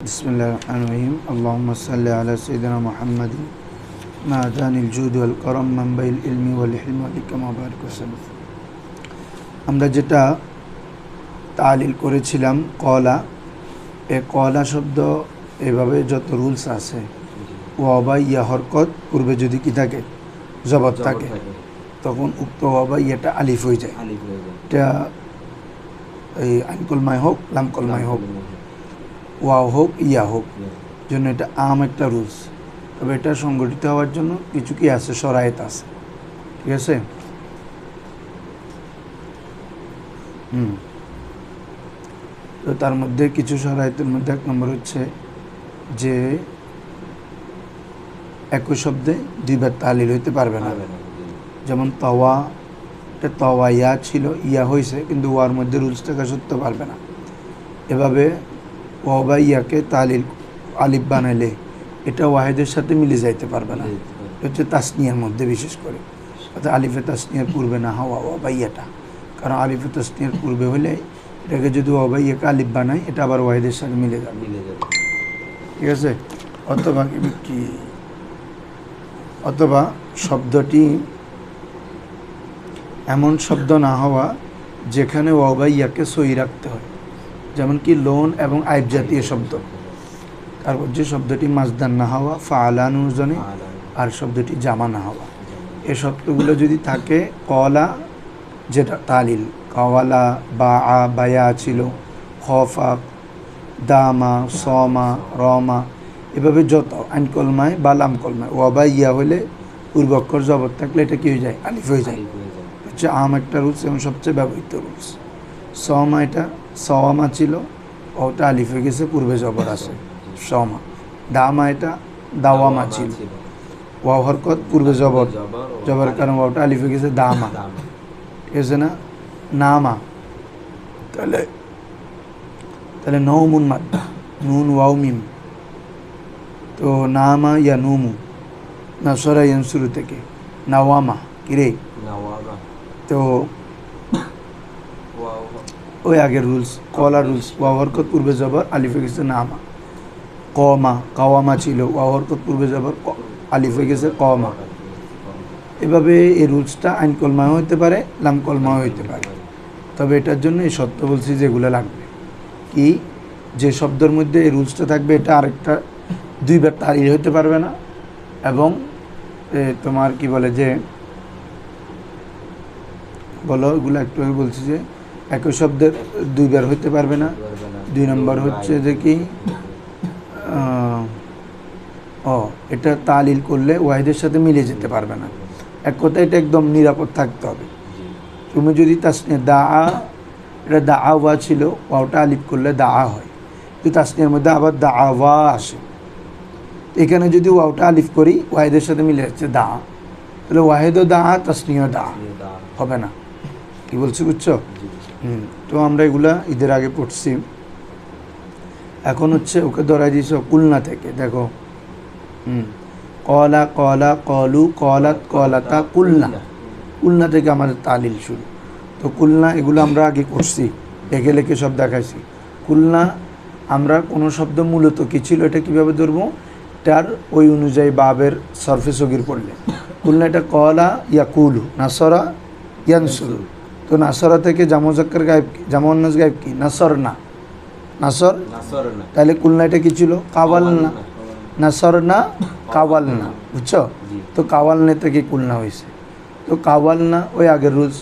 বিসমিল্লাহির রহমানির রহিম। আল্লাহুম্মা সাল্লি আলা সাইয়্যিদিনা মুহাম্মাদিন মা'দানিল জুদ ওয়াল কারাম মানবাইল ইলমি ওয়াল হিলমি ওয়াল হিকমা বারিক ওয়াসাল্লাম। আমরা যেটা তালিল করেছিলাম কলা, এ কলা শব্দ এভাবে যত রুলস আছে, ওয়া বা ইয়া হরকত পূর্বে যদি কি থাকে জবর থাকে, তখন উক্ত ওয়া বা ইয়াটা আলিফ হয়ে যায়। এটা এই আইন কলমায় হোক লাম কলমায় হোক, ওয়াও হোক ইয়া হোক, জন্য এটা আম একটা রুলস। তবে এটা সংগঠিত হওয়ার জন্য কিছু কি আছে, শরায়েত আছে। ঠিক আছে। তো তার মধ্যে কিছু শরায়েতের মধ্যে এক নম্বর হচ্ছে যে একই শব্দে দুইবার তালিল হইতে পারবে না। যেমন তাওয়া, এটা তাওয়া ইয়া ছিল, ইয়া হয়েছে, কিন্তু ওয়ার মধ্যে রুলস থাকা সত্ত্বেও পারবে না। এভাবে ওয়া বা ইয়াকে তালিল আলিফ বানাইলে এটা ওয়াহেদের সাথে মিলে যাইতে পারবে না। এটা হচ্ছে তাসনিয়ার মধ্যে বিশেষ করে, অর্থাৎ আলিফে তাসনিয়ার পূর্বে না হওয়া ওয়া বা ইয়াটা। কারণ আলিফে তাসনিয়ার পূর্বে হলে এটাকে যদি ওয়া বা ইয়াকে আলিফ বানায়, এটা আবার ওয়াহেদের সাথে মিলে যাবে। ঠিক আছে। অথবা শব্দটি এমন শব্দ না হওয়া যেখানে ওয়া বা ইয়াকে সই রাখতে হয়, যেমন কি লোন এবং আইব জাতীয় শব্দ। তারপর যে শব্দটি মাজদার না হওয়া ফাআলানুজনে, আর শব্দটি জামা না হওয়া, এই শব্দগুলো যদি থাকে, কলা যেটা তালিল, কাওয়ালা বা আ বায়া ছিল, খফা, দামা, সমা, রমা, এভাবে যত আইন কলমায় বা লাম কলমায় ওয়া বা ইয়া হলে পূর্বাক্ষর জবর থাকলে এটা কি হয়ে যায়, আলিফ হয়ে যায়। হচ্ছে আম একটা রুলস এবং সবচেয়ে ব্যবহৃত রুলস। সমা, এটা সওয়ামা ছিল, ওটা আলিফ হয়ে গেছে, পূর্বে জবর আছে সমা। দামা, এটা দাওয়ামা ছিল, ওয়াও হরকত পূর্বে জবর, জবরের কারণে ওটা আলিফ হয়ে গেছে দামা। ঠিক আছে না। নামা, তাহলে নৌমুন মাদ্দা, নুন ওয়াও মিম। তো নামা ইয়া নুমু, নাসরা ইয়ানসুরু থেকে নাওয়ামা, কিরে। তো ওই আগের রুলস, কলা রুলস, ওয়াও হরকত পূর্বে জবর, আলিফ হয়ে গেছে নামা। কমা, কাওয়ামা ছিল, ওয়াও হরকত পূর্বে জবর, আলিফ হয়ে গেছে কমা। এভাবে এই রুলসটা আইন কলমাও হইতে পারে, লাম কলমাও হইতে পারে। তবে এটার জন্য এই শর্ত বলছি যেগুলো লাগবে, কি যে শব্দের মধ্যে এই রুলসটা থাকবে, এটা আরেকটা দুইবার তালিল হইতে পারবে না, এবং তোমার কি বলে যে বলো, এগুলো একটু আগে বলছি যে একই শব্দের দুইবার হইতে পারবে না। দুই নম্বর হচ্ছে যে কি এটা তালিল করলে ওয়াহিদের সাথে মিলে যেতে পারবে না। এক কথায় এটা একদম নিরাপদ থাকতে হবে। তুমি যদি তাসনিয়া দা আ, এটা দা আওয়া ছিল, ওয়াওটা আলিফ করলে দা আ হয়, কিন্তু তাসনিয়ার মধ্যে আবার দা আওয়া আসে। এখানে যদি ওয়াওটা আলিফ করি, ওয়াহিদের সাথে মিলে যাচ্ছে দা, তাহলে ওয়াহিদও দা আ, তাসনিয়া দা হবে না। কি বলছি বুঝছো? তো আমরা এগুলা ঈদের আগে পড়ছি। এখন হচ্ছে ওকে ধরাই দিয়েছে কুলনা থেকে। দেখো, কলা, কলা, কলু, কলাত, কলাতা, কুলনা। কুলনা থেকে আমাদের তালিল শুরু। তো কুলনা এগুলো আমরা আগে করছি, লেখে লেখে সব দেখাইছি। কুলনা আমরা কোনো শব্দ মূলত কী ছিল, এটা কীভাবে ধরবো, তার ওই অনুযায়ী বাবের সরফে সগির পড়লে। কুলনা এটা কলা ইয়া কুলু, নাসরা ইয়ানসুরু। তো নাসরা থেকে জামজাক্কার গায়েব কি, জামান্নাস গায়েব কি, নাসর না, নাসর। তাহলে কুলনা এটা কী ছিল, কাওয়াল না, নাসর না, কাওয়াল না। বুঝছো? তো কাওয়াল না থেকে কুলনা হয়েছে। তো কাওয়াল না ওই আগের রুলস,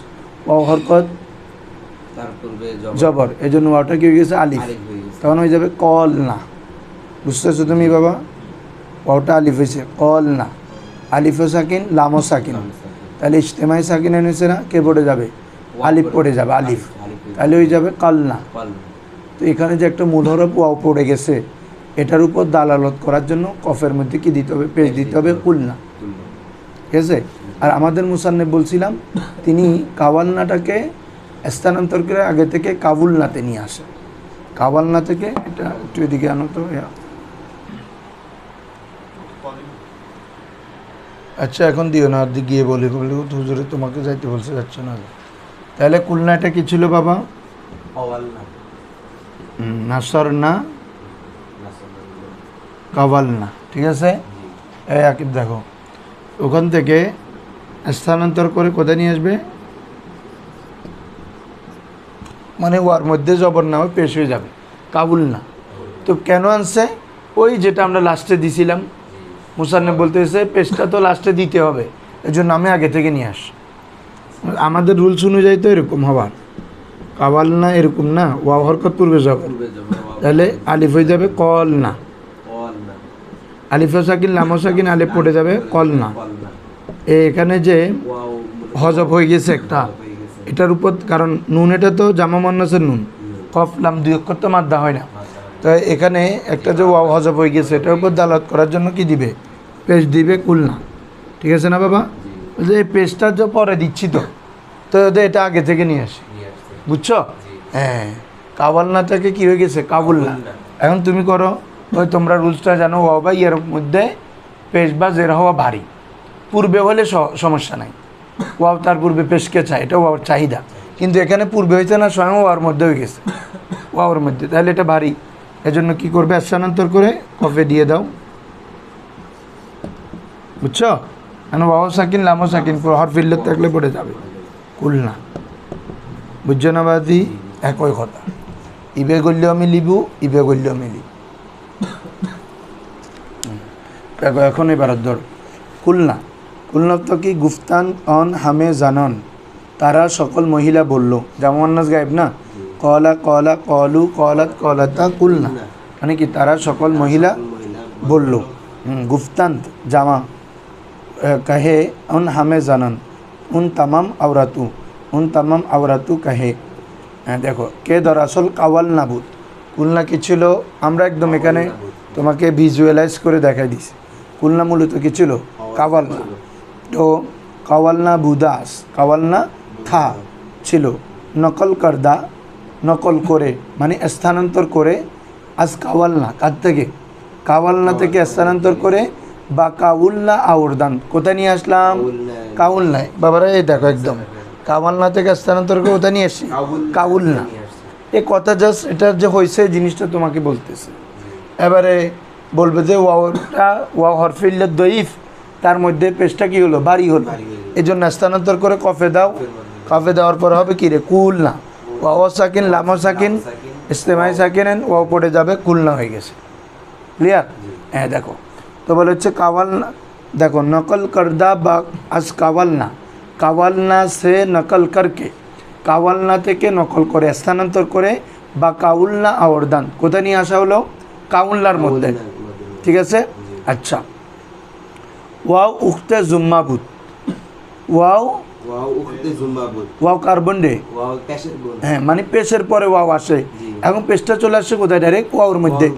ওয়াও হরকত জবর, এই জন্য ওয়াওটা কি হয়ে গেছে, আলিফ। তখন হয়ে যাবে কল না। বুঝতেছো তুমি বাবা? ওয়াওটা আলিফ হয়েছে, কল না, আলিফও সাকিন, লামও সাকিন। তাহলে ইজতেমাই সাকিন এনেছে না, কে পড়ে যাবে, আলিফ পড়ে যাবে, আলিফ। তাহলে হয়ে যাবে কাল না। তো এখানে যে একটা মূল হরফ ওয়াও পড়ে গেছে, এটার উপর দালালত করার জন্য কফের মধ্যে কি দিতে হবে, পেশ দিতে হবে, কুলনা। ঠিক আছে। আর আমাদের মুসান্নেফ বলছিলাম, তিনি কাওয়ালনাটাকে স্থানান্তর করে আগে থেকে কাবুলনাতে নিয়ে আসে। কাওয়ালনা থেকে, এটা একটু এদিকে আনো তো। আচ্ছা এখন দিও না, আর গিয়ে বলি হুজুরে তোমাকে যাইতে বলছে, যাচ্ছে না। তাহলে কুলনাটা কি ছিল বাবা, নাসর না, কাওয়ালনা, ঠিক আছে। এই আকিব দেখো, ওখান থেকে স্থানান্তর করে কোথায় নিয়ে আসবে, মানে ওয়ার মধ্যে জবর না পেশ হয়ে যাবে, কাবুল না। তো কেন আনছে, ওই যেটা আমরা লাস্টে দিছিলাম, মুসান্নেফ বলতেছে পেশটা তো লাস্টে দিতে হবে, এই জন্য আমি আগে থেকে নিয়ে আস। আমাদের রুলস অনুযায়ী তো এরকম হবার, কাওয়াল না এরকম না, ওয়াও হরকত পূর্বে জবর, তাহলে আলিফ হয়ে যাবে কল না, আলিফ সাকিন লাম সাকিন আলিফ পড়ে যাবে কল না। এখানে যে হজব হয়ে গেছে একটা, এটার উপর, কারণ নুন এটা তো জামা মুন্নাসের নুন, কফ লাম দুই অক্ষর তো মাদ্দা হয় না, তাই এখানে একটা যে ওয়াও হজব হয়ে গেছে এটার উপর দালাত করার জন্য কি দিবে, পেশ দিবে কুলনা, ঠিক আছে না বাবা। যে এই পেশটা যে পরে দিচ্ছি তো এটা আগে থেকে নিয়ে আসি, বুঝছো। হ্যাঁ, কাওয়ালনা থেকে কী হয়ে গেছে, কাবুলনা। এখন তুমি করো, ওই তোমরা রুলসটা জানো, ওয়াও বা ইয়ের মধ্যে পেশ বা জের হওয়া ভারী, পূর্বে হলে সমস্যা নাই, ওয়াও তার পূর্বে পেশকে চায়, এটা ওয়াওর চাহিদা, কিন্তু এখানে পূর্বে হয়েছে না, স্বয়ং ওয়ার মধ্যে হয়ে গেছে, ওয়াওর মধ্যে, তাহলে এটা ভারী। এজন্য কি করবে, স্থানান্তর করে কফে দিয়ে দাও, বুঝছো। মানে ওয়াও সাকিন লামো সাকিন হরফিল্লত থাকলে পড়ে যাবে কুলনা, বুঝছো না বাদি, একই কথা। ইবে গল্য আমি লিবু, ইবে গল্য আমি লিবু, এখন এবার ধর কুলনা, কুলনা তো কি গুফতান অন হামে জানন, তারা সকল মহিলা বলল, যেমন নাস গায়েব না, কলা কলা কলু কলাত কলাতা কুলনা, মানে কি তারা সকল মহিলা বলল। গুফতান জামা, कहे उन हमें जानन उन तमाम औरतु कहे। দেখো কে দরাসল কাওয়াল নাবুদ, কুলনা কি ছিল, আমরা একদম এখানে তোমাকে ভিজুয়ালাইজ করে দেখাই দিছি। কুলনা মূলত কি ছিল, কাওয়ালনা। তো কাওয়ালনা বুদাস, কাওয়ালনা থা ছিল, নকল করদা নকল করে, মানে স্থানান্তর করে, আজ কাওয়ালনা কার থেকে, কাওয়ালনা থেকে স্থানান্তর করে, বা কাউলনা আউরদান, কোথায় নিয়ে আসলাম, কাউলনায়। বাবারা এই দেখো একদম কাওয়ালনা থেকে স্থানান্তর করে কোথায় নিয়ে আসছি, কাউলনা। এই কথা জাস্ট এটা যে হয়েছে জিনিসটা তোমাকে বলতেছে। এবারে বলবে যে ওয়াওটা ওয়াও হরফিল্লাত দইফ, তার মধ্যে পেশটা কি হলো, ভারী হলো, এই জন্য স্থানান্তর করে কফে দাও, কফে দেওয়ার পর হবে কি রে, কুলনা। ওয়াও সাকিন লাম সাকিন ইস্তেমাই সাকিন ওয়াও পড়ে যাবে, কুলনা হয়ে গেছে, ক্লিয়ার। হ্যাঁ দেখো, তো বলে হচ্ছে কাওয়ালনা, দেখো নকল করদা বা আজ কাওয়ালনা, কাওয়ালনা সে নকল করকে, কাওয়ালনা থেকে নকল করে স্থানান্তর করে, বা কাউলনা আওরদান, কোথায় নিয়ে আসা হলো, কাউলনার মধ্যে, ঠিক আছে। আচ্ছা, ওয়াও উখতে জুম্মাবুত, ওয়াও ওয়াও কার্বন ডে, হ্যাঁ মানে পেশের পরে ওয়াও আসে, এখন পেশটা চলে আসছে কোথায়, ডাইরেক্ট ওয়াওর মধ্যে।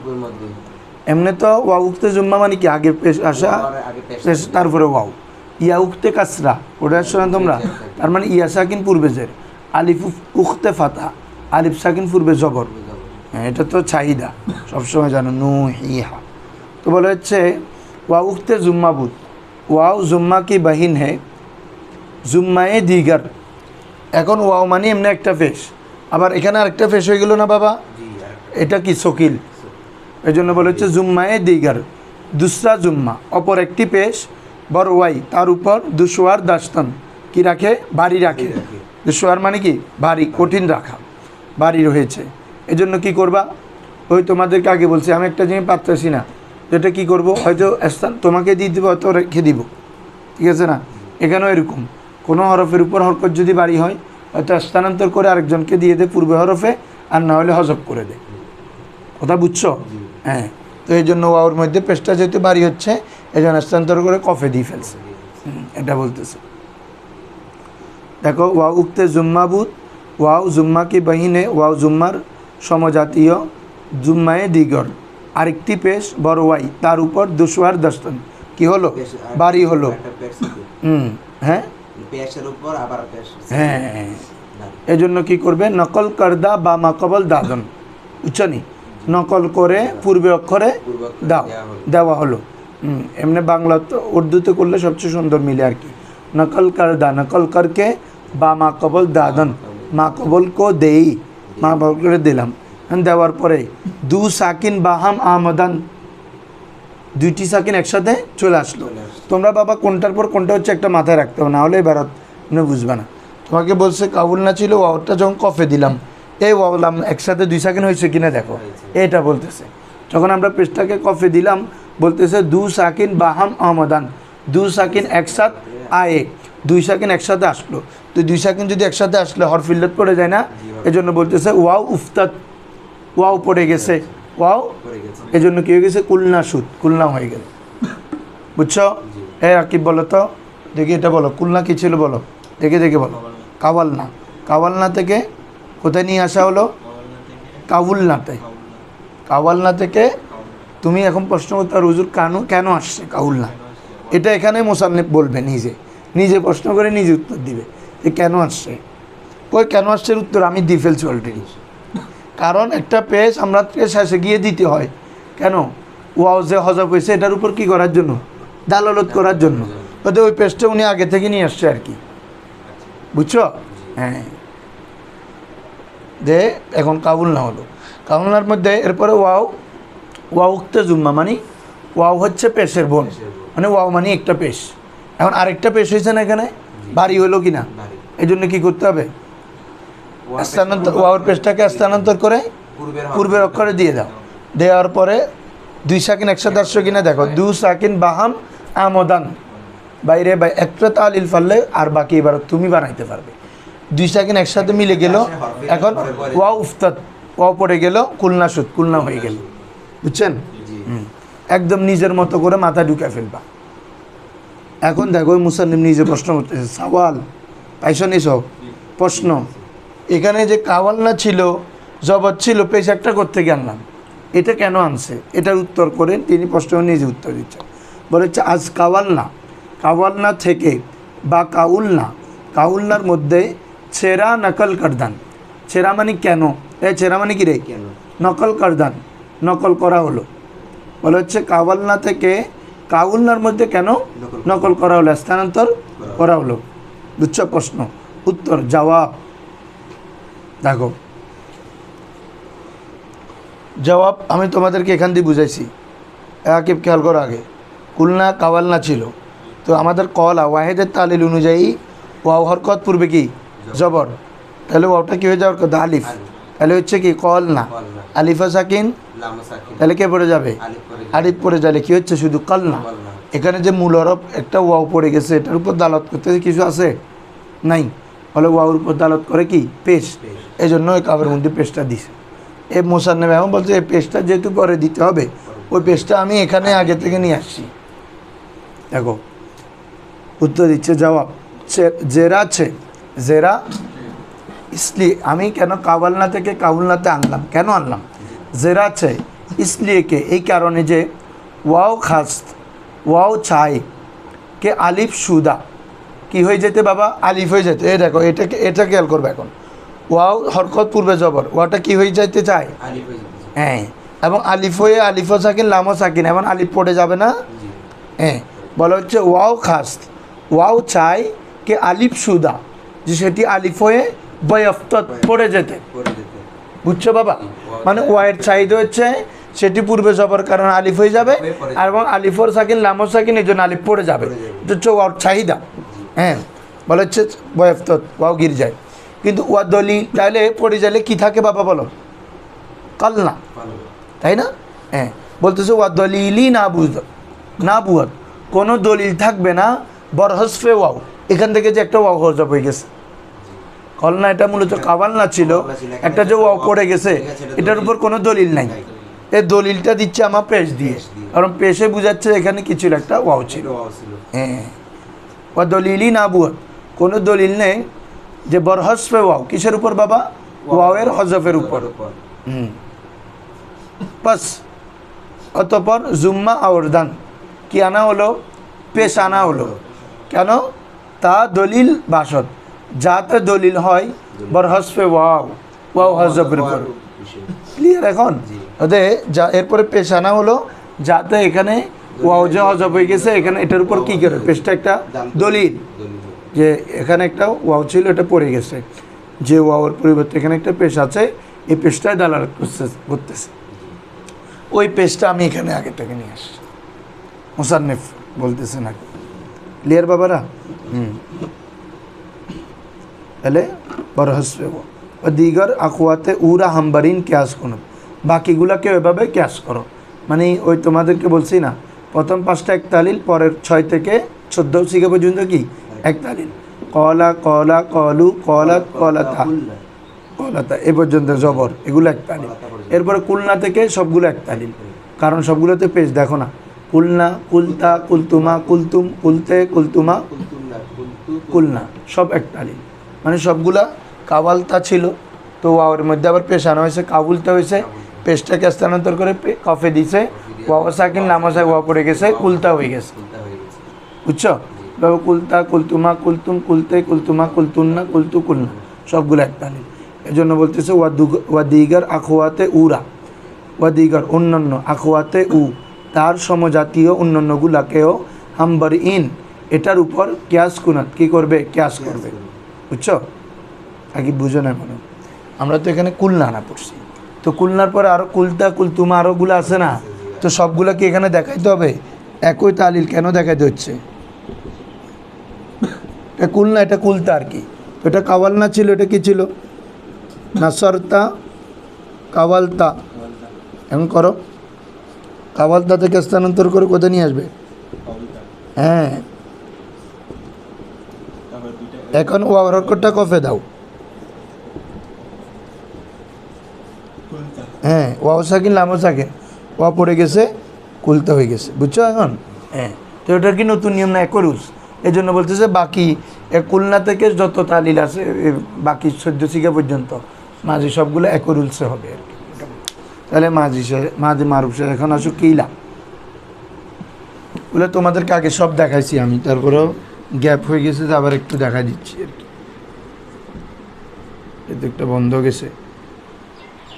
এমনি তো ওয়া উক্তে জুম্মা মানে কি, আগে পেশ আসা, পেশ তারপরে ওয়াও। ইয়া উক্তে কাসরা, ওটা আসছো না তোমরা, তার মানে ইয়া সাকিন পূর্বে জের, আলিফ উখতে ফাতা, আলিফ সাকিন পূর্বে জবর। হ্যাঁ এটা তো চাহিদা, সবসময় জানো, নু হিহা। তো বলে হচ্ছে ওয়া উখতে জুম্মাবুত, ওয়াও জুম্মা কি বাহিন হে, জুম্মায়ে দিগার। এখন ওয়াও মানে এমনি একটা পেশ, আবার এখানে আরেকটা পেশ হয়ে গেল না বাবা, এটা কি শকিল, এই জন্য বলে হচ্ছে জুম্মায়ে দিগার, দুসরা জুম্মা, অপর একটি পেশ, বড় ওয়াই তার উপর দুশোয়ার দাস্তান কি রাখে, ভারী রাখে। দুশোয়ার মানে কি, ভারী, কঠিন রাখা, ভারী রয়েছে। এই জন্য কী করবা, ওই তোমাদেরকে আগে বলছি, আমি একটা জিনিস পারতেছি না, যেটা কী করবো, হয়তো স্থান তোমাকে দিয়ে দেবো, হয়তো রেখে দিব, ঠিক আছে না। এখানেও এরকম কোনো হরফের উপর হরকত যদি ভারী হয়, হয়তো স্থানান্তর করে আরেকজনকে দিয়ে দে পূর্বে হরফে, আর না হলে হজব করে দে, কথা বুঝছো। হ্যাঁ, তো এই জন্য ওয়াওর মধ্যে পেশটা যেহেতু ভারী হচ্ছে, এই জন্য স্থানান্তর করে কফে দিয়ে ফেলছে, এটা বলতেছে। দেখো ওয়াও উক্তে জুম্মাবুত, ওয়াও জুম্মা কি বাহিনে, ওয়াও জুম্মার সমজাতীয়, জুম্মায়ে দিগর, আরেকটি পেশ বড় ওয়াই তার উপর দুশোয়ার দস্তান, কি হলো, ভারী হলো। হ্যাঁ হ্যাঁ, এই জন্য কী করবে, নকল করদা বা মাকবল দাদন, বুঝছনি, নকল করে পূর্বে অক্ষরে দাও, দেওয়া হলো। এমনি বাংলা তো উর্দুতে করলে সবচেয়ে সুন্দর মিলে আর কি, নকল করদা, নকল করকে, বা মা কবল দাদন, মা কবল কো দেই, মা কবল করে দিলাম, দেওয়ার পরে দু সাকিন বাহাম আমদান, দুইটি সাকিন একসাথে চলে আসলো। তোমরা বাবা কোনটার পর কোনটা হচ্ছে একটা মাথায় রাখতে হবে, না হলে এবার তুমি বুঝবে না। তোমাকে বলছে কাবুল না ছিল, ওয়াওটা যখন কফে দিলাম, এই ওয়াওলাম একসাথে দুই সাকিন হয়েছে কিনা দেখো, এটা বলতেছে। যখন আমরা পেশটাকে কফে দিলাম বলতেছে দু সাকিন বাহাম আমদান, দু সাকিন একসাথ আয়ে, দুই সাকিন একসাথে আসলো। তো দুই সাকিন যদি একসাথে আসলে হরফিল্লত পড়ে যায় না, এজন্য বলতেছে ওয়াও উফতাত, ওয়াও পড়ে গেছে, ওয়াও এজন্য কী হয়ে গেছে, কুলনা সুদ, কুলনা হয়ে গেল। বুঝছো? আকিব বলো তো দেখি, এটা বলো কুলনা কী ছিল বলো, দেখে দেখে বলো। কাওয়ালনা, কাওয়ালনা থেকে কোথায় নিয়ে আসা হলো, কাউলনাতে, কাওয়ালনা থেকে। তুমি এখন প্রশ্ন করতে পারো হুজুর কেন আসছে কাউলনা, এটা এখানে মুসান্নিফ বলবে, নিজে নিজে প্রশ্ন করে নিজে উত্তর দিবে যে কেন আসছে। ওই কেন আসছে উত্তর আমি দিয়ে ফেলছি অলরেডি। কারণ একটা পেজ আমরা শেষে গিয়ে দিতে হয়, কেন ওয়াও যে হজব হয়েছে এটার উপর কি করার জন্য, দালালত করার জন্য। ওদের ওই পেজটা উনি আগে থেকে নিয়ে আসছে আর কি, বুঝছো? হ্যাঁ, যে এখন কাবুলনা হলো। কাবুলনার মধ্যে এরপরে ওয়াও, ওয়াও উক্তে জুম্মা মানে ওয়াও হচ্ছে পেশের বোন, মানে ওয়াও মানে একটা পেশ। এখন আরেকটা পেশ হয়েছে না এখানে, বাড়ি হলো কি না, এই জন্য কী করতে হবে, স্থানান্তর, ওয়াওর পেশটাকে স্থানান্তর করে পূর্বের অক্ষরে দিয়ে দাও। দেওয়ার পরে দুই সাকিন একসাথে আসছো কিনা দেখো, দু সাকিন বাহাম আমদান, বাইরে একটা তালিল ফাললে আর বাকি এবার তুমি বানাইতে পারবে। দুই সাকিন একসাথে মিলে গেল, এখন ওয়াও উফতাত, ওয়াও পড়ে গেল, কুলনা সুদ, কুলনা হয়ে গেল। বুঝছেন? একদম নিজের মতো করে মাথা ঢুকে ফেলবা। এখন দেখো মুসান্নিম নিজে প্রশ্ন করতেছে, সওয়াল পাইছো নিছ প্রশ্ন, এখানে যে কাওয়ালনা ছিল, জবর ছিল, পেশ একটা করতে আনলাম, এটা কেন আনছে, এটার উত্তর করেন তিনি প্রশ্ন নিজে উত্তর দিচ্ছেন। বলেছে আজ কাওয়ালনা, কাওয়ালনা থেকে বা কাউলনা, কাউলনার মধ্যে ছেঁড়া নকল করদান, ছেঁড়া মানে কেন, ছেঁড়া মানে কি রে, নকল করদান, নকল করা হলো। বলে হচ্ছে কাওয়ালনা থেকে কাউলনার মধ্যে কেন নকল করা হলো, স্থানান্তর করা হলো। বুঝছো প্রশ্ন, উত্তর জবাব দেখো, জবাব আমি তোমাদেরকে এখান দিয়ে বুঝাইছি, আকিব খেয়াল করো। আগে কুলনা কাওয়ালনা ছিল, তো আমাদের কলা ওয়াহেদের তালিল অনুযায়ী ওয়াও হরকত পূর্বে কি জবর, তাহলে ওয়াওটা কী হয়ে যাওয়ার কথা, আলিফ, তাহলে হচ্ছে কি কলনা, আলিফা সাকিন, তাহলে কে পড়ে যাবে, আলিফ পড়ে যাবে, কী হচ্ছে শুধু কলনা। এখানে যে মূল হরফ একটা ওয়াও পড়ে গেছে, এটার উপর দালত করতে কিছু আছে নাই, ফলে ওয়াওর উপর দালত করে কি পেশ, এই জন্য ওই কাবের মধ্যে পেশটা দিছে। এই মোসান্নেব এখন বলছে এই পেশটা যেহেতু পরে দিতে হবে, ওই পেশটা আমি এখানে আগে থেকে নিয়ে আসছি। দেখো উত্তর দিচ্ছে জবাব, জেরা ছে, জেরা इसलिए আমি কেন কাওয়ালনা থেকে কাউলনাতে আনলাম, কেন আনলাম, জেরা ছে इसलिए কে এই কারণে যে ওয়াও খাস, ওয়াও ছাই কে আলিফ সুদা কি হয়ে যেতে বাবা, আলিফ হয়ে যেতে। এই দেখো এটা খেয়াল করবে, এখন ওয়াও হরকত পূর্বে জবর, ওয়াটা কি হয়ে যাইতে চায়, হ্যাঁ, এবং আলিফ হয়ে আলিফও সাকিন লামও সাকিন, এখন আলিফ পড়ে যাবে না, হ্যাঁ। বলা হচ্ছে ওয়াও খাস, ওয়াও চাই কে আলিফ সুদা, যে সেটি আলিফ হয়ে বয়ফতত পড়ে যেতে। বুঝছো বাবা, মানে ওয়াইয়ের চাহিদা হচ্ছে সেটি পূর্বে জবর কারণ আলিফ হয়ে যাবে, আর এবং আলিফর সাকিন লামর সাকিন এই জন্য আলিফ পড়ে যাবে, এটা হচ্ছে ওয়ার চাহিদা। হ্যাঁ, বলা হচ্ছে বয়ফতত, ওয়াও গির যায়, কিন্তু ওয়া দলিল তাহলে পড়ে যাইলে কি থাকে বাবা বলো, কালনা, তাই না? হ্যাঁ, বলতেছে ওয়া দলিলি না বুঝ না বুয়াত, কোনো দলিল থাকবে না, বরহসফে ওয়াও, এখান থেকে যে একটা ওয়াও হজব হয়ে গেছে। কলনা এটা মূলত কাওয়ালনা ছিল, একটা যে ওয়াও পড়ে গেছে, এটার উপর কোনো দলিল নাই, এই দলিলটা দিচ্ছে আমার পেশ দিয়ে, কারণ পেশে বুঝাচ্ছে এখানে কি ছিল, একটা ওয়াও ছিল। হ্যাঁ, ওয়া দলিলি না বুয়াত, কোনো দলিল নেই যে বরহসফে ওয়াও, কিসের উপর বাবা, ওয়াওয়ের হজফের উপর। বাস, অতঃপর জুম্মা আওরদান কি আনা হলো, পেশ আনা হলো, কেন, তা দলিল বাসত, যাতে দলিল হয় বরহসফে ওয়াও, ওয়াও হজফের উপর। ক্লিয়ার এখন? ওদের যা এরপরে পেশ আনা হলো, যাতে এখানে ওয়াও যে হজফ হয়ে গেছে, এখানে এটার উপর কী করে, পেশটা একটা দলিল, যে এখানে একটা ওয়াও ছিল, এটা পড়ে গেছে, যে ওয়াওর পরিবর্তে এখানে একটা পেশ আছে, এই পেশটাই দালালত করতেছে। ওই পেশটা আমি এখানে আগে থেকে নিয়ে আসছি, মুসান্নিফ বলতেছে না ক্লিয়ার বাবারা? তাহলে বরহস্বে ও দিগর আকুয়াতে উরা হাম্বারিন ক্যাশ কোনো, বাকিগুলাকে ওইভাবে ক্যাশ করো। মানে ওই তোমাদেরকে বলছি না, প্রথম 5টা এক তালিল, পরের 6 থেকে 14 শিখা পর্যন্ত কি এক তালিল। কলা কলা কলু কলাত কলাতা কলাতা এ পর্যন্ত জবর, এগুলো এক তালিল। এরপরে কুলনা থেকে সবগুলো এক তালিল, কারণ সবগুলোতে পেশ দেখো না, কুলনা কুলতা কুলতুমা কুলতুম কুলতে কুলতুমা কুলনা সব এক তালিল। মানে সবগুলা কাওয়ালতা ছিল, তো ওয়াওয়ের মধ্যে আবার পেশ আনা হয়েছে, কাবুলতা হয়েছে, পেশটাকে স্থানান্তর করে কফে দিছে, ওয়াও সাকিন লামাসায় ওয়া পড়ে গেছে, কুলতা হয়ে গেছে। বুঝছো? কুলতা কুলতুমা কুলতুম কুলতে কুলতুমা কুলতুন্না কুলতু কুলনা সবগুলো এক তালিল। এই জন্য বলতেছে ওয়াদিগার আখওয়াতে উরা, ওয়াদিগার অন্যান্য আখওয়াতে উ তার সমজাতীয় অন্যান্যগুলাকেও হাম্বার ইন এটার উপর ক্যাশ কুনাত কী করবে? ক্যাশ করবে। বুঝছো? আগে বুঝো না মনে, আমরা তো এখানে কুলনা না পড়ছি, তো কুলনার পরে আরও কুলতা কুলতুমা আরোগুলো আছে না, তো সবগুলো কি এখানে দেখাইতে হবে? একই তালিল কেন দেখাইতে হচ্ছে? এটা কুলনা, এটা কুলতা আর কি। তো এটা কাওয়াল না ছিল, এটা কি ছিল? নাসরতা কাওয়ালতা। এখন করো, কাওয়ালতা থেকে স্থানান্তর করে কোথায় নিয়ে আসবে? হ্যাঁ, এখন ওয়াও হরকতটা কফে দাও। হ্যাঁ, ওয়াও সাকিন লামো সাকিন, ওয়া পড়ে গেছে, কুলতা হয়ে গেছে। বুঝছো এখন? হ্যাঁ, তো এটার কি নতুন নিয়ম না, একই রুলস। এই জন্য বলতেছে বাকি কুলনা থেকে যত তালিল আছে বাকি 14 শিখা পর্যন্ত মাঝি সবগুলো একই রুলসে হবে আর কি। তাহলে মাঝি মারুফ সাহেব এখন আসো কিলা, বলে তোমাদেরকে আগে সব দেখাইছি আমি, তারপরেও গ্যাপ হয়ে গেছে, আবার একটু দেখা দিচ্ছি আর কি, এতে একটা বন্ধ গেছে।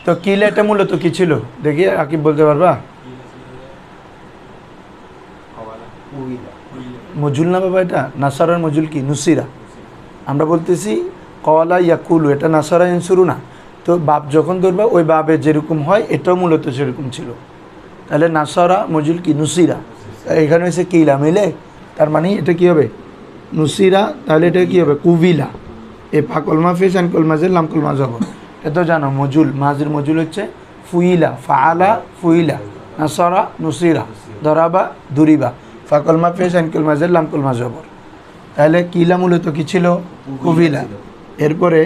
তো কিলা এটা মূলত কি ছিল দেখি, আকিব বলতে পারবা? মজুল না বাবা, এটা নাসারার মজুল কি? নুসিরা। আমরা বলতেছি কওয়ালা ইয়াকুলু, এটা নাসারা ইনসুরু না। তো বাপ যখন ধরবা ওই বাবে যেরকম হয় এটাও মূলত সেরকম ছিল। তাহলে নাসারা মজুল কি? নুসিরা। এখানে হয়েছে কিলা, মিলে তার মানে এটা কি হবে? নুসিরা। তাহলে এটা কি হবে? কুবিলা। এ ফাকলমা ফেস আনকলমাজের লামকলমা যাব, এটা তো জানো মজুল, মাঝের মজুল হচ্ছে ফুইলা, ফাআলা ফুইলা, নাসারা নুসিরা, দরাবা দুরিবা, ফাকলমা ফেস আনকলমাজের লামকলমা জবর। তাহলে কিলা মূলত কি ছিল? কুবিলা। এরপরে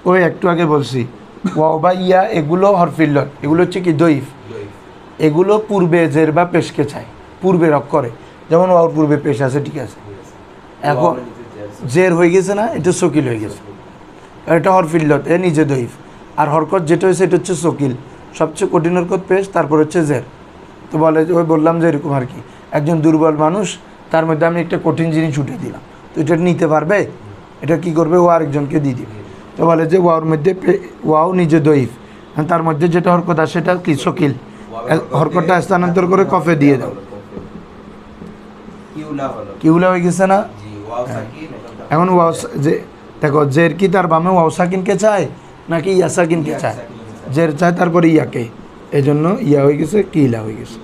ওই একটু আগে বলছি ওয়াও বা ইয়া, এগুলো হরফিল্লত, এগুলো হচ্ছে কি? দইফ। এগুলো পূর্বে জের বা পেশকে চায়, পূর্বে রক করে, যেমন ওয়াওর পূর্বে পেশ আছে, ঠিক আছে, এখন জের হয়ে গেছে না, এটা শকিল হয়ে গেছে, এটা হরফিল্লত, এ নিজে দইফ। আর হরকত যেটা হয়েছে এটা হচ্ছে শকিল, সবচেয়ে কঠিন হরকত পেশ, তারপর হচ্ছে জের। তো বলে ওই বললাম যে এরকম আর কি, একজন দুর্বল মানুষ, তার মধ্যে আমি একটা কঠিন জিনিস উঠে দিলাম, তো এটা নিতে পারবে? এটা কি করবে? ও আরেকজনকে দিয়ে দিবে। তো বলে যে ওয়াওর মধ্যে ওয়াও নিজে দইফ, তার মধ্যে যেটা হরকত আছে সেটা কি? শকিল। হরকতটা স্থানান্তর করে কফে দিয়ে দাও, কিউলা হয়ে গেছে না? এখন ওয়াও যে দেখো, জের কি তার বামে ওয়াও সাকিনকে চায় নাকি ইয়া সাকিনকে চায়? জের চায়, তারপরে ইয়াকে, এই জন্য ইয়া হয়ে গেছে, কিলা হয়ে গেছে।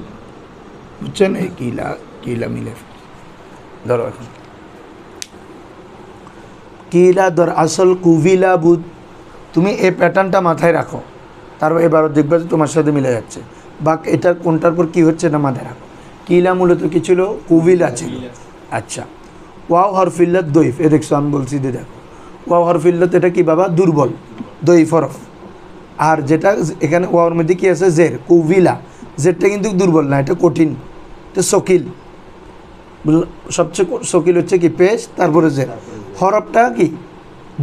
বুঝছেন? এই কিলা কিলা মিলে ধরো, এখন কিলা ধর আসল কুভিলা বুধ, তুমি এই প্যাটার্নটা মাথায় রাখো, তারপর এবারও দেখবে যে তোমার সাথে মিলে যাচ্ছে, বা এটা কোনটার পর কী হচ্ছে এটা মাথায় রাখো। কিলা মূলত কী ছিল? কুভিলা ছিল। আচ্ছা, ওয়াও হরফিল্লত দইফ, এ দেখছো আমি বলছি যে দেখো ওয়াও হরফিল্লত, এটা কি বাবা? দুর্বল, দইফ হরফ। আর যেটা এখানে ওয়াওর মধ্যে কী আছে? জের, কুভিলা, জেরটা কিন্তু দুর্বল না, এটা কঠিন, এটা শকিল। সবচেয়ে শকিল হচ্ছে কি? পেশ, তারপরে জের। হরফটা কি?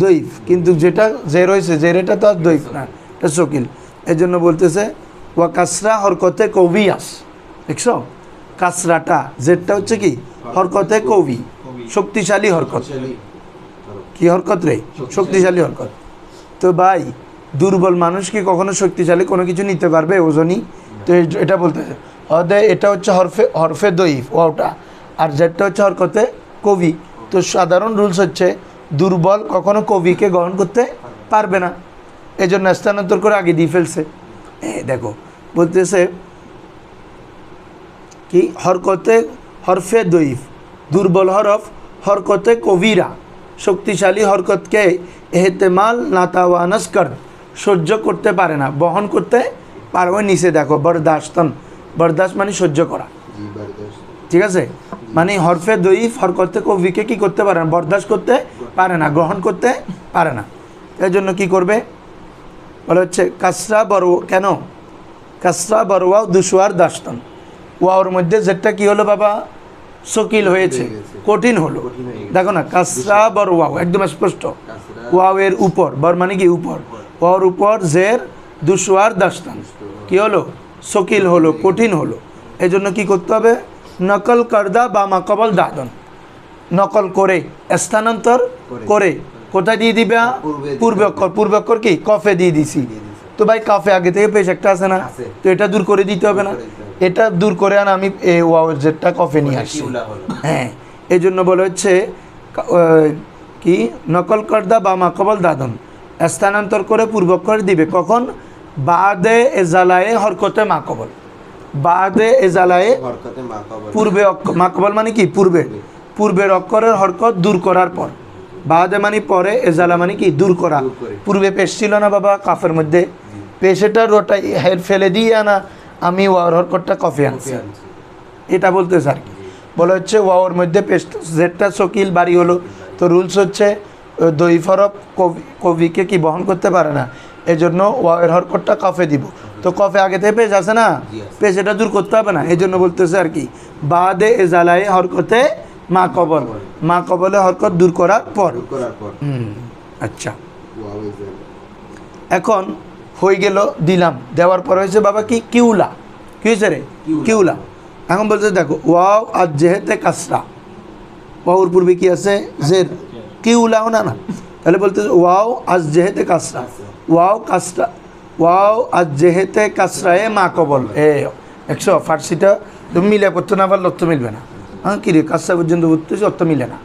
দইফ, কিন্তু যেটা জের হয়েছে, জের এটা তো আর দইফ না, এটা শকিল। এই জন্য বলতেছে ওয়া কাসরা হরকতে কবিয়াস, দেখছো? কাসরাটা, জেরটা হচ্ছে কি? হরকতে কবি, শক্তিশালী হরকত। কি হরকত রে? শক্তিশালী হরকত। তো ভাই, দুর্বল মানুষ কি কখনো শক্তিশালী কোনো কিছু নিতে পারবে ওজনই? তো এটা বলতেছে এটা হচ্ছে হরফে দইফ ওটা, আর জেরটা হচ্ছে হরকতে কবি। তো সাধারণ রুলস হচ্ছে দুর্বল কখনো কবিকে গ্রহণ করতে পারবে না। এই জন্য স্থানান্তর করে আগে দিয়ে ফেলছে। দেখো বলতেছে কি হরকতে হরফে দইফ দুর্বল হরফ হরকতে কবিরা শক্তিশালী হরকতকে এহতেমাল নাতাওয়ানাস কর সহ্য করতে পারে না, বহন করতে পারে। ওই নিচে দেখো বরদাস্তন, বরদাস্ত মানে সহ্য করা, ঠিক আছে? মানে হরফে দইফ হরকতে কবিকে কি করতে পারে না, বরদাস্ত করতে পারে না, গ্রহণ করতে পারে না। এর জন্য কি করবে বলে হচ্ছে কাসরা বড়, কেন কাসরা বড় ওয়াও দুশোয়ার দাস্তন, ওয়াওর মধ্যে যেটা কি হলো বাবা শকিল হয়েছে, কঠিন হলো। দেখো না কাসরা বড় ওয়াও একদম স্পষ্ট, ওয়াও এর উপর, বর মানে কি উপর, ওয়াওর উপর জের দুশোয়ার দাস্তান কি হলো শকিল হলো, কঠিন হলো। এই জন্য কী করতে হবে নকল করদা বা মাকবল দাদন, নকল করে স্থানান্তর করে কোথায় দিয়ে দিবে পূর্বে অক্ষর, পূর্বে অক্ষর কি কফে দিয়ে দিছি। তো ভাই কাফে আগে থেকে পেশ একটা আছে না, তো এটা দূর করে দিতে হবে না, এটা দূর করে আন আমি ওয়াও জেরটা কফে নিয়ে আসছি। হ্যাঁ এই জন্য বলে হচ্ছে কি নকল করদা বা মাকবল দাদন স্থানান্তর করে পূর্বক্ষর দিবে কখন বাদে এজালায়ে হরকতে মাকবল, বাদে এজালায়ে পূর্বে মাকবল মানে কি পূর্বে, পূর্বের অক্ষরের হরকত দূর করার পর, বাদে মানে পরে, এজালা মানে কি দূর করা। পূর্বে পেশ ছিল না বাবা কাফের মধ্যে, পেশেটা রোটাই হের ফেলে দিয়ে আনা আমি ওয়াওর হরকতটা কফে আনছি, এটা বলতেছে আর কি। বলে হচ্ছে ওয়াওর মধ্যে পেশ জেরটা শকিল বাড়ি হলো, তো রুলস হচ্ছে দইফ হরফ কবিকে কি বহন করতে পারে না, এজন্য ওয়াওয়ের হরকতটা কফে দিব। তো কফে আগে থেকে পেশ আছে না, পেশ এটা দূর করতে হবে না, এই জন্য বলতেছে আর কি বাদে এজালায়ে হরকতে মা কবল, মা কবলে হরকত দূর করার পর। আচ্ছা এখন হয়ে গেল দিলাম, দেওয়ার পর হয়েছে বাবা কি কিউলা, কি হয়েছে রে কিউলা। এখন বলছে দেখো ওয়াও আর জেহেতে কাসরা, ওয়াওর পূর্বে কি আছে জের, কিউলাও না না, তাহলে বলতেছে ওয়াও আজ জেহেতে কাসরা, ওয়াও কাসরা, ওয়াও আজ জেহেতে কাসরায়ে মা কবল। 100 ফার্সিটা তুমি মিলে করতে না পারলে অর্থ মিলবে না। হ্যাঁ কী রে কাসরা পর্যন্ত বলতেছি অর্থ মিলে না।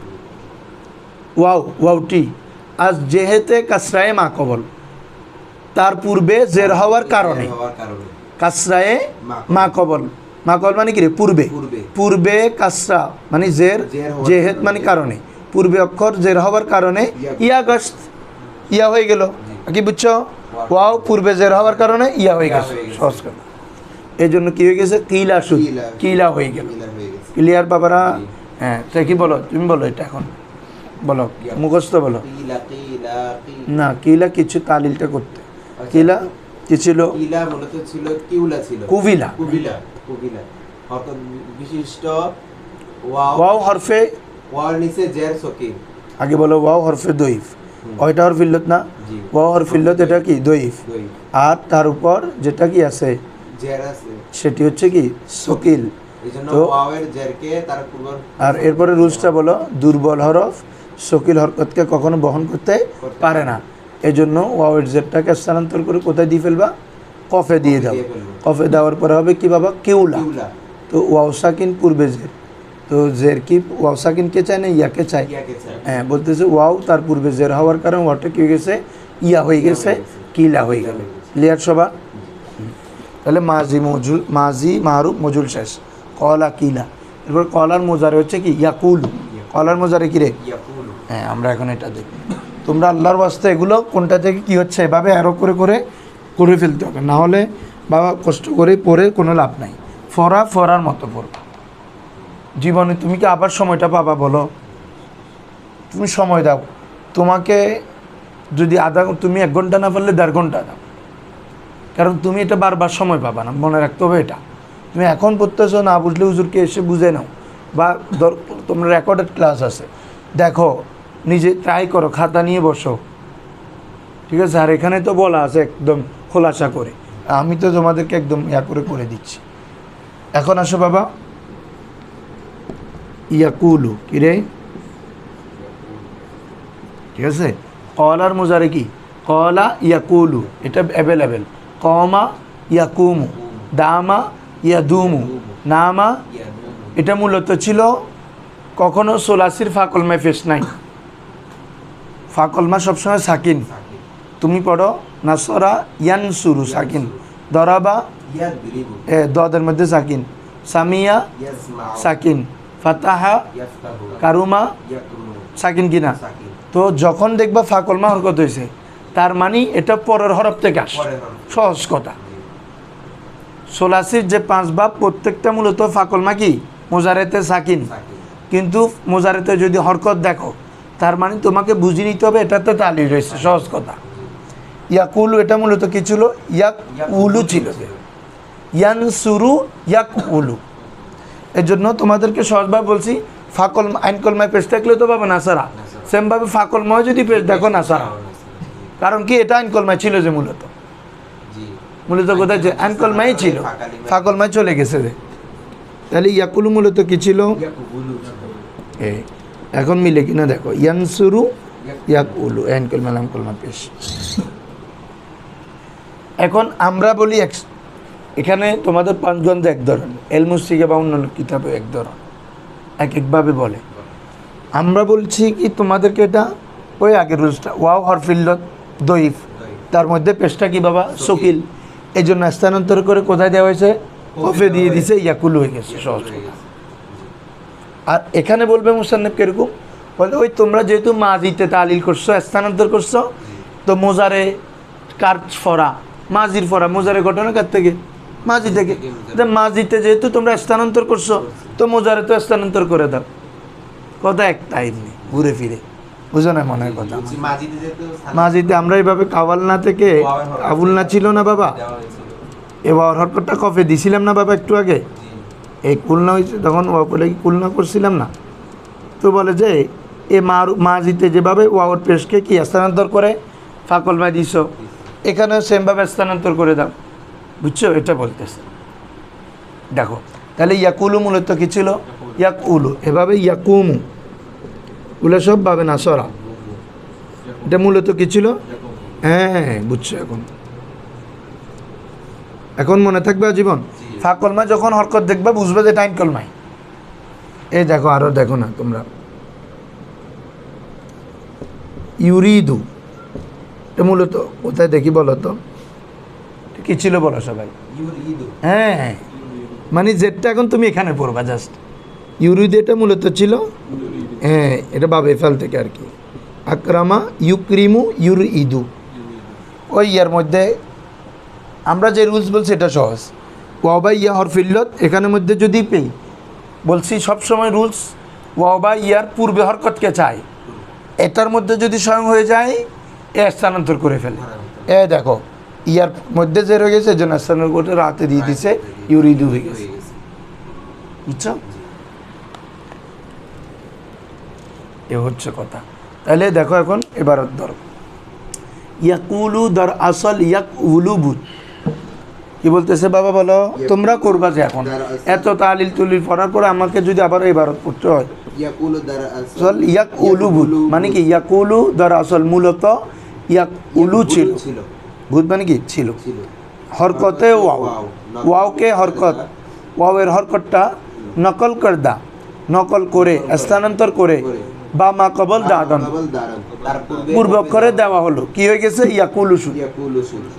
ওয়াওটি আজ জেহেতে কাসরায়ে মা কবল, তার পূর্বে জের হওয়ার কারণে কাসরায়ে মা কবল, মা কবল মানে কি রে পূর্বে, পূর্বে কাসরা মানে জের, জেহেত মানে কারণে, পূর্বে অক্ষর জের হওয়ার কারণে ইয়া গস্ত, ইয়া হয়ে গেল কি বুঝছো, ওয়াও পূর্বে জের হওয়ার কারণে ইয়া হয়ে গেছে সহজ কথা। এই জন্য কী হয়ে গেছে কিলা সুদ, কিলা হয়ে গেল। ক্লিয়ার বাবারা? হ্যাঁ তাই কি বলো তুমি বলো এটা এখন বলো মুখস্থ বলো না, কিলা কিছু তালিলটা করতে, কিলা কি ছিল, কিলা মূলত ছিল কিউলা ছিল, কুবিলা, কুবিলা কুবিলা অর্থাৎ বিশিষ্ট ওয়াও হরফে, ওয়ার নিচে জের সকিল, আগে বলো ওয়াও হরফে দইফ, ওইটা হরফ ইল্লত না, ওয়াও হরফ ইল্লত এটা কি দইফ, আর তার উপর যেটা কি আছে জের আছে সেটি হচ্ছে কি সকিল। তো ওয়াওয়ের জেরকে তার পূর্ব, আর এরপরে রুলসটা বলো দুর্বল হরফ শকিল হরকতকে কখনো বহন করতে পারে না, এজন্য ওয়াওয়ের জেরটাকে স্থানান্তর করে কোথায় দিয়ে ফেলবা কফে দিয়ে দাও, কফে দেওয়ার পরে হবে কি বাবা কিউলা। তো ওয়াও সাকিন পূর্বে জের, তো জের কি ওয়াও সাকিনকে চায় না ইয়াকে চায়, হ্যাঁ বলতেছে ওয়াও তার পূর্বে জের হওয়ার কারণে ওয়াটা কি হয়ে গেছে ইয়া হয়ে গেছে, কিলা হয়ে গেল। ক্লিয়ার সবা? তাহলে মাজি মজুল, মাজি মারুফ মজুল শেষ, কলা কিলা। এরপর কলার মোজারে হচ্ছে কি ইয়াকুল, কলার মোজারে কি রে, হ্যাঁ আমরা এখন এটা দেখি। তোমরা আল্লাহর বাস্তে এগুলো কোনটা থেকে কি হচ্ছে এভাবে আরো করে করে করে ফেলতে হবে, না হলে বাবা কষ্ট করে পড়ে কোনো লাভ নাই। ফরার মতো পড়বা, জীবনে তুমি কি আবার সময়টা পাবা বলো, তুমি সময় দাও, তোমাকে যদি তুমি 1 ঘন্টা না পারলে 1.5 ঘন্টা দাও, কারণ তুমি এটা বারবার সময় পাবা না, মনে রাখতে হবে এটা। তুমি এখন পড়তেছো না বুঝলে হুজুরকে এসে বুঝে নাও, বা তোমরা রেকর্ডেড ক্লাস আছে দেখো, নিজে ট্রাই করো, খাতা নিয়ে বসো, ঠিক আছে? আর এখানে তো বলা আছে একদম খোলাসা করে, আমি তো তোমাদেরকে একদম করে দিচ্ছি। এখন আসো বাবা ইয়াকুলু কি রে, ঠিক আছে? কলার মোজারে কি কলা ইয়াকুলু, এটা অ্যাভেলেবেল। কমা ইয়াকুমু, দামা ইয়াদুমু, নামা, এটা মূলত ছিল কখনো সোলাসির ফাকলমায় ফেস নাই, ফাকলমা সবসময় সাকিন। তুমি পড়ো নাসরা ইয়ানসুরু সাকিন, দরাবা ইয়াদরিবু, দদের মধ্যে সাকিন, সামিয়া ইয়াসমাউ, সাকিন, ফাতাহা ইয়াফতাহু, কারুমা ইয়াকুনু, সাকিন কিনা। সাকিন। তো যখন দেখবা ফা কলমা হরকত হয়েছে, তার মানে এটা পরের হরফ থেকে আসে। পরের হরফ। সহজ কথা। সোলাসির যে 5 বাব প্রত্যেকটা মূলত ফা কলমা কি মোজারেতে সাকিন, সাকিন। কিন্তু মোজারেতে যদি হরকত দেখো, তার মানে তোমাকে বুঝে নিতে হবে এটাতে তালিল রয়েছে। সহজ কথা। ইয়াকুলু এটা মূলত কি ছিল? ইয়াক উলু ছিল। ইয়ানসুরু ইয়াক উলু। এর জন্য তোমাদেরকে সহজভাবে বলছি, ফাকল আইন কলমায় পেশ থাকলে তো পাবে নাসারা, সেমভাবে ফাকলমায় যদি পেশ দেখো নাসারা। কারণ কি এটা আইন কলমায় ছিল যে মূলত জি। মূলত কোথায় যে আইন কলমাই ছিল, ফাকলমায় চলে গেছে যে। তাহলে ইয়াকুলু মূলত কি ছিল? ইয়াকুবুলু ছিল। এই এখন মিলে কিনা দেখো, ইয়ানসুরু ইয়াক উলু আইন কলমা লাম কলমা পেশ। এখন আমরা বলি এখানে তোমাদের পাঁচগঞ্জ এক ধরন, এলমুসিকে বা অন্যান্য কিতাবে এক ধরন, এক একভাবে বলে। আমরা বলছি কি তোমাদেরকে এটা ওই আগের রুলসটা, ওয়াও হরফিল্লত দইফ, তার মধ্যে পেশটা কি বাবা সকিল, এই জন্য স্থানান্তর করে কোথায় দেওয়া হয়েছে? কফে দিয়ে দিছে, ইয়াকুলু হয়ে গেছে। সহজ কথা। আর এখানে বলবে মুসান্নেফ কিরকম বলে, ওই তোমরা যেহেতু মাজিতে তালিল করছো, স্থানান্তর করছো, তো মোজারে কার ফরা, মাজির ফরা, মোজারে ঘটনা কার থেকে? মাজি থেকে। মাজিতে যেহেতু তোমরা স্থানান্তর করছো, তো মোজারে তো স্থানান্তর করে দাও। কথা একটাই, এমনি ঘুরে ফিরে, বুঝো না মনে হয় কথা। বলছি মাজিদে যেহেতু স্থান মাজিতে আমরা এইভাবে কাওয়ালনা থেকে আবুলনা ছিল না বাবা, দেওয়া হয়েছিল। এবার হরকতটা কফে দিছিলাম না বাবা একটু আগে, জি। এই কুলনা হয়েছে তখন বলে কি কুলনা করছিলাম না, তো বলে যে এ মাজিতে যেভাবে ওয়াওর পেশকে কি স্থানান্তর করে ফাকল মা দিছ, এখানেও সেমভাবে স্থানান্তর করে দাও। বুঝছো? এটা বলতেছে। দেখো তাহলে ইয়াকুলু মূলত কি ছিল? ইয়াক উলু, এভাবে ইয়াকুমু, ওগুলো সব ভাবে না সরা। এটা মূলত কি ছিল? হ্যাঁ বুঝছো। এখন মনে থাকবে আজীবন। ফা কলমা যখন হরকত দেখবা বুঝবে যে টাইম কলমাই। এই দেখো, আরো দেখো না তোমরা, ইউরিদু এটা মূলত কোথায় দেখি বলো তো, কি ছিল বলো সবাই? ইউরিদু। হ্যাঁ, মানে যেটা এখন তুমি এখানে পড়বা জাস্ট। ইউরিদু এটা মূলত ছিল, হ্যাঁ এটা বাবে ফেল থেকে আর কি। আকরামা ইউক্রিমু ইউরিদু, ওই ইয়ার মধ্যে আমরা যে রুলস বলছি এটা সহজ। ওয়াও বা ইয়া হরফিল্লত এখানের মধ্যে যদি পেই, বলছি সবসময় রুলস ওয়াও বা ইয়ার পূর্বে হরকতকে চাই, এটার মধ্যে যদি স্বয়ং হয়ে যায় এ স্থানান্তর করে ফেলে। এ দেখো ইয়ার মধ্যে যে রয়ে গেছে, এজন্য স্থানান্তর করে রাতে দিয়ে দিছে, ইউরিদু হয়ে গেছে। বুঝছো? এ হচ্ছে কথা। তাহলে দেখো এখন এবার ধর ইয়াকুলু দর আসল ইয়াক উলুবুত কি বলতেছে বাবা বলো? তোমরা করবা যে এখন এত তালিল তুলিল পড়ার পরে আমাকে যদি আবার ইবারত পড়তে হয়, ইয়াকুলু দার আসল ইয়াক উলুবুত মানে কি? ইয়াকুলু দর আসল মূলত ইয়াক উলু ছিল, ভূত মানে কি ছিল। হরকতে ওয়াও, ওয়াওকে হরকত, ওয়াওয়ের হরকতটা নকল কর দা, নকল করে স্থানান্তর করে বা মা কবল দাদন পূর্ব করে দেওয়া হলো, কি হয়ে গেছে? ইয়াকুলু শুরু,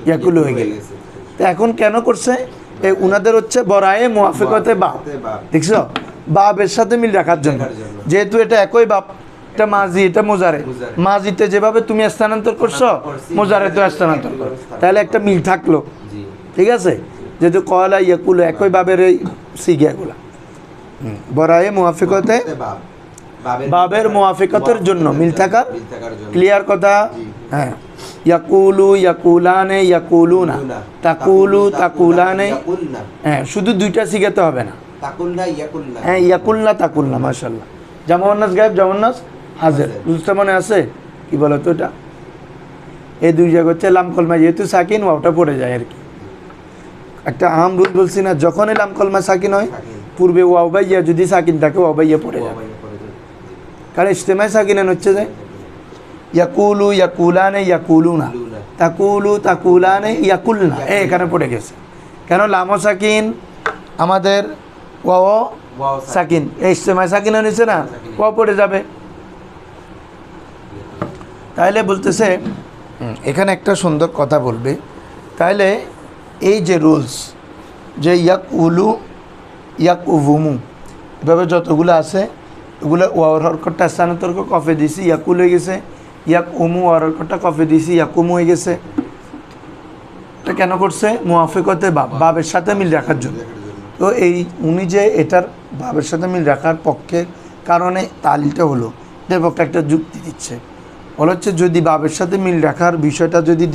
ইয়াকুলু হয়ে গেছে। তো এখন কেন করছে? এই উনাদের হচ্ছে বরায়ে মুয়াফিকতে বাব, দেখছো? বাবের সাথে মিল রাখার জন্য, যেহেতু এটা একই বাব, এটা মাজি এটা মোজারে, মাজিতে যেভাবে তুমি স্থানান্তর করছো মোজারে তো স্থানান্তর করো, তাহলে একটা মিল থাকলো। ঠিক আছে? যেহেতু কয়লা ইয়াকুলু একই বাবের এই সিগিয়াগুলা, বরায়ে মুয়াফিকতে বাবের মুয়াফিকতের জন্য মিল থাকার, ক্লিয়ার কথা? হ্যাঁ। ইয়াকুলু ইয়াকুলানে ইয়াকুলুনা, তাকুলু তাকুলানে, হ্যাঁ শুধু দুইটা শিখাতে হবে না। হ্যাঁ ইয়াকুলনা তাকুলনা, মাশাআল্লাহ। জামান্নাস গায়েব জামান্নাস হাজির, বুঝতে মনে আছে? কি বলো তো এটা? এই দুই জায়গা হচ্ছে লাম কলমা, যেহেতু সাকিন ওয়াওটা পড়ে যায় আর কি। একটা আম রুল বলছি না, যখনই লাম কলমা সাকিন হয় পূর্বে ওয়াও বা ইয়া যদি সাকিন থাকে ওয়াও বা ইয়া পড়ে যাবে, কারণ ইজতেমাই সাকিনান হচ্ছে যে ইয়াকুলু ইয়াকুলানে ইয়াকুলুনা, তাকুলু তাকুলানে ইয়াকুলনা, এখানে পড়ে গেছে। কেন? লাম সাকিন আমাদের ওয়াও সাকিন, এই ইজতেমাই সাকিনান হচ্ছে না, ওয়াও পড়ে যাবে। তাইলে বলতেছে এখানে একটা সুন্দর কথা বলবে, তাহলে এই যে রুলস যে ইয়াক উলু ইয়াক উভুমু এভাবে যতগুলো আছে ওগুলো ওয়ার হরকতটা স্থানান্তর কফে দিছি ইয়াকুল হয়ে গেছে, ইয়াক উমু ওয়ার হরকতটা কফে দিছি ইয়াকুমু হয়ে গেছে। এটা কেন করছে? মুয়াফিকতে বাবের সাথে মিল রাখার জন্য। তো এই উনি যে এটার বাবের সাথে মিল রাখার পক্ষে কারণে তালিলটা হলো, এর পক্ষে একটা যুক্তি দিচ্ছে। বলা হচ্ছে যদি বাবের সাথে মিল রাখার বিষয়টা যদি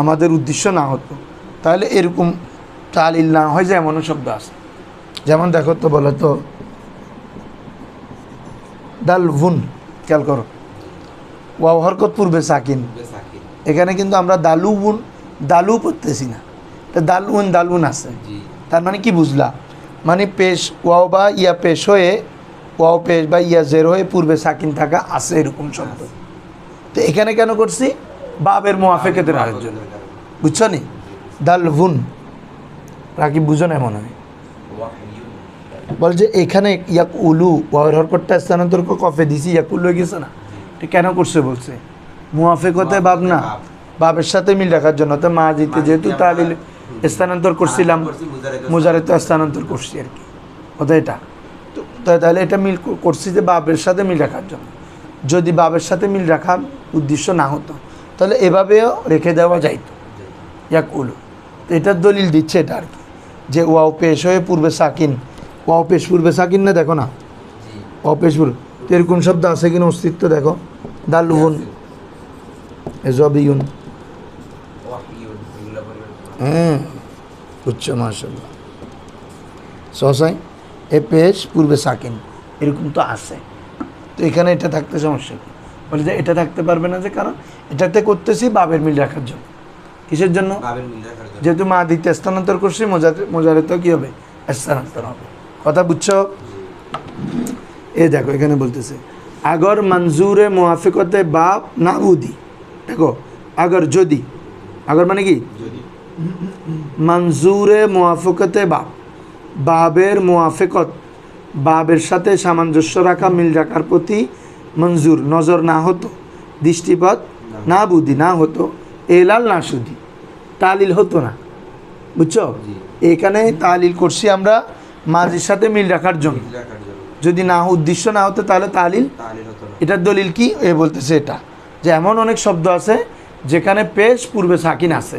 আমাদের উদ্দেশ্য না হতো তাহলে এরকম তালিল না হয় যে এমনও শব্দ আছে। যেমন দেখো তো বলো তো দালভুন, খেয়াল করো ওয়াও হরকত পূর্বে সাকিন, এখানে কিন্তু আমরা দালুবুন দালু পড়তেছি না, এটা দালুন আছে। তার মানে কি বুঝলা? মানে পেশ ওয়াও বা ইয়া পেশ হয়ে ওয়াও পেশ বা ইয়া জের হয়ে পূর্বে সাকিন থাকা আছে এরকম শব্দ। তো এখানে কেন করছি? বাবের মুয়াফিকতে রাখার জন্য, বুঝছো নি? দালভুন রাকিব বুঝো না মনে হয়। বল যে এখানে ইয়াক উলু ওয়ার হরকতটা স্থানান্তর কফে দিছি ইয়াকুল হয়ে গেছে না, এটা কেন করছে? বলছে মুয়াফিকতে বাব না, বাবের সাথে মিল রাখার জন্য। তো মাজিতে যেহেতু তালিল স্থানান্তর করছিলাম, মুজারে তো স্থানান্তর করছি আর কি, কথা এটা। তো তাহলে এটা মিল করছি যে বাবের সাথে মিল রাখার জন্য। যদি বাবের সাথে মিল রাখার উদ্দেশ্য না হতো তাহলে এভাবেও রেখে দেওয়া যাইতো ইয়াক উলু। তো এটার দলিল দিচ্ছে এটা আর কি, যে ওয়াও পেশ হয়ে পূর্বে সাকিন, ওয়াও পেশ পূর্বে সাকিন না, দেখো না ওয়াও পেশ পূর্বে, তো এরকম শব্দ আছে কিনা অস্তিত্ব দেখো। দালুন এজবিউন, বুঝছো? মাশাআল্লাহ সহসাই এ পেশ পূর্বে সাকিন এরকম তো আছে। তো এখানে এটা থাকতে সমস্যা কি? বলে যে এটা থাকতে পারবে না, যে কারণ এটাতে করতেছি বাবের মিল রাখার জন্য। কিসের জন্য? যেহেতু মা দিতে স্থানান্তর করছি, মোজারে তো কী হবে? স্থানান্তর হবে। কথা বুঝছো? এ দেখো এখানে বলতেছে আগর মঞ্জুরে মুয়াফিকতে বাব না উদি। দেখো আগর যদি, আগর মানে কি? মঞ্জুরে মুয়াফিকতে বাব, বাবের মুয়াফিকত বাবের সাথে সামঞ্জস্য রাখা মিল রাখার প্রতি মঞ্জুর নজর না হতো, দৃষ্টিপাত না বুদ্ধি না হতো, এলাল না শুধু তালিল হতো না, বুঝছো? এখানে তালিল করছি আমরা মাজির সাথে মিল রাখার জন্য। যদি না উদ্দেশ্য না হতো তাহলে তালিল এটার দলিল কি? এ বলতেছে এটা যে এমন অনেক শব্দ আছে যেখানে পেশ পূর্বে সাকিন আছে,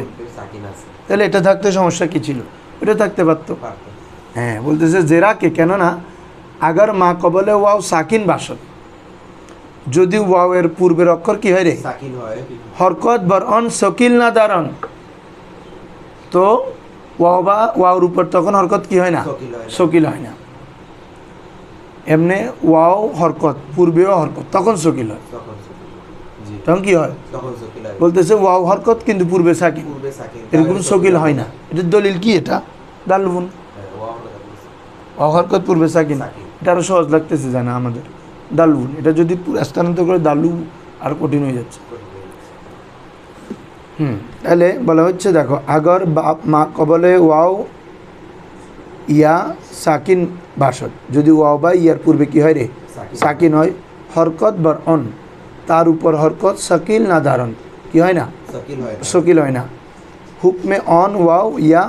তাহলে এটা থাকতে সমস্যা কি ছিল? এটা থাকতে পারতো। হ্যাঁ, বলতেছে জেরাকে, কেননা আগার মা কবলে ওয়াও সাকিন বাসত, যদি ওয়াও এর পূর্বের অক্ষর কি হয় রে? হরকত বরন শকিল না দারন, তো ওয়াও বা ওয়াওর উপর তখন হরকত কি হয় না? শকিল হয় না। এমনি ওয়াও হরকত পূর্বেও হরকত তখন শকিল হয়, তখন কি হয়? বলতেছে ওয়াও হরকত কিন্তু পূর্বে সাকিন, এরকম শকিল হয় না। এটার দলিল কি? এটা দালুন ওয়াও হরকত পূর্বে সাকিন, এটা আরো সহজ লাগতেছে জানা আমাদের। দালুন এটা যদি স্থানান্তর করে দালু আর কঠিন হয়ে যাচ্ছে। তাহলে বলা হচ্ছে দেখো আগর বাপ মা কবলে ওয়াও ইয়া সাকিন বাসদ, যদি ওয়াও বা ইয়ার পূর্বে কি হয় রে? সাকিন হয়, হরকত বর অন, তার উপর হরকত শকিল না ধারণ কি হয় না? শকিল হয় না। হুকমে অন ওয়াও ইয়া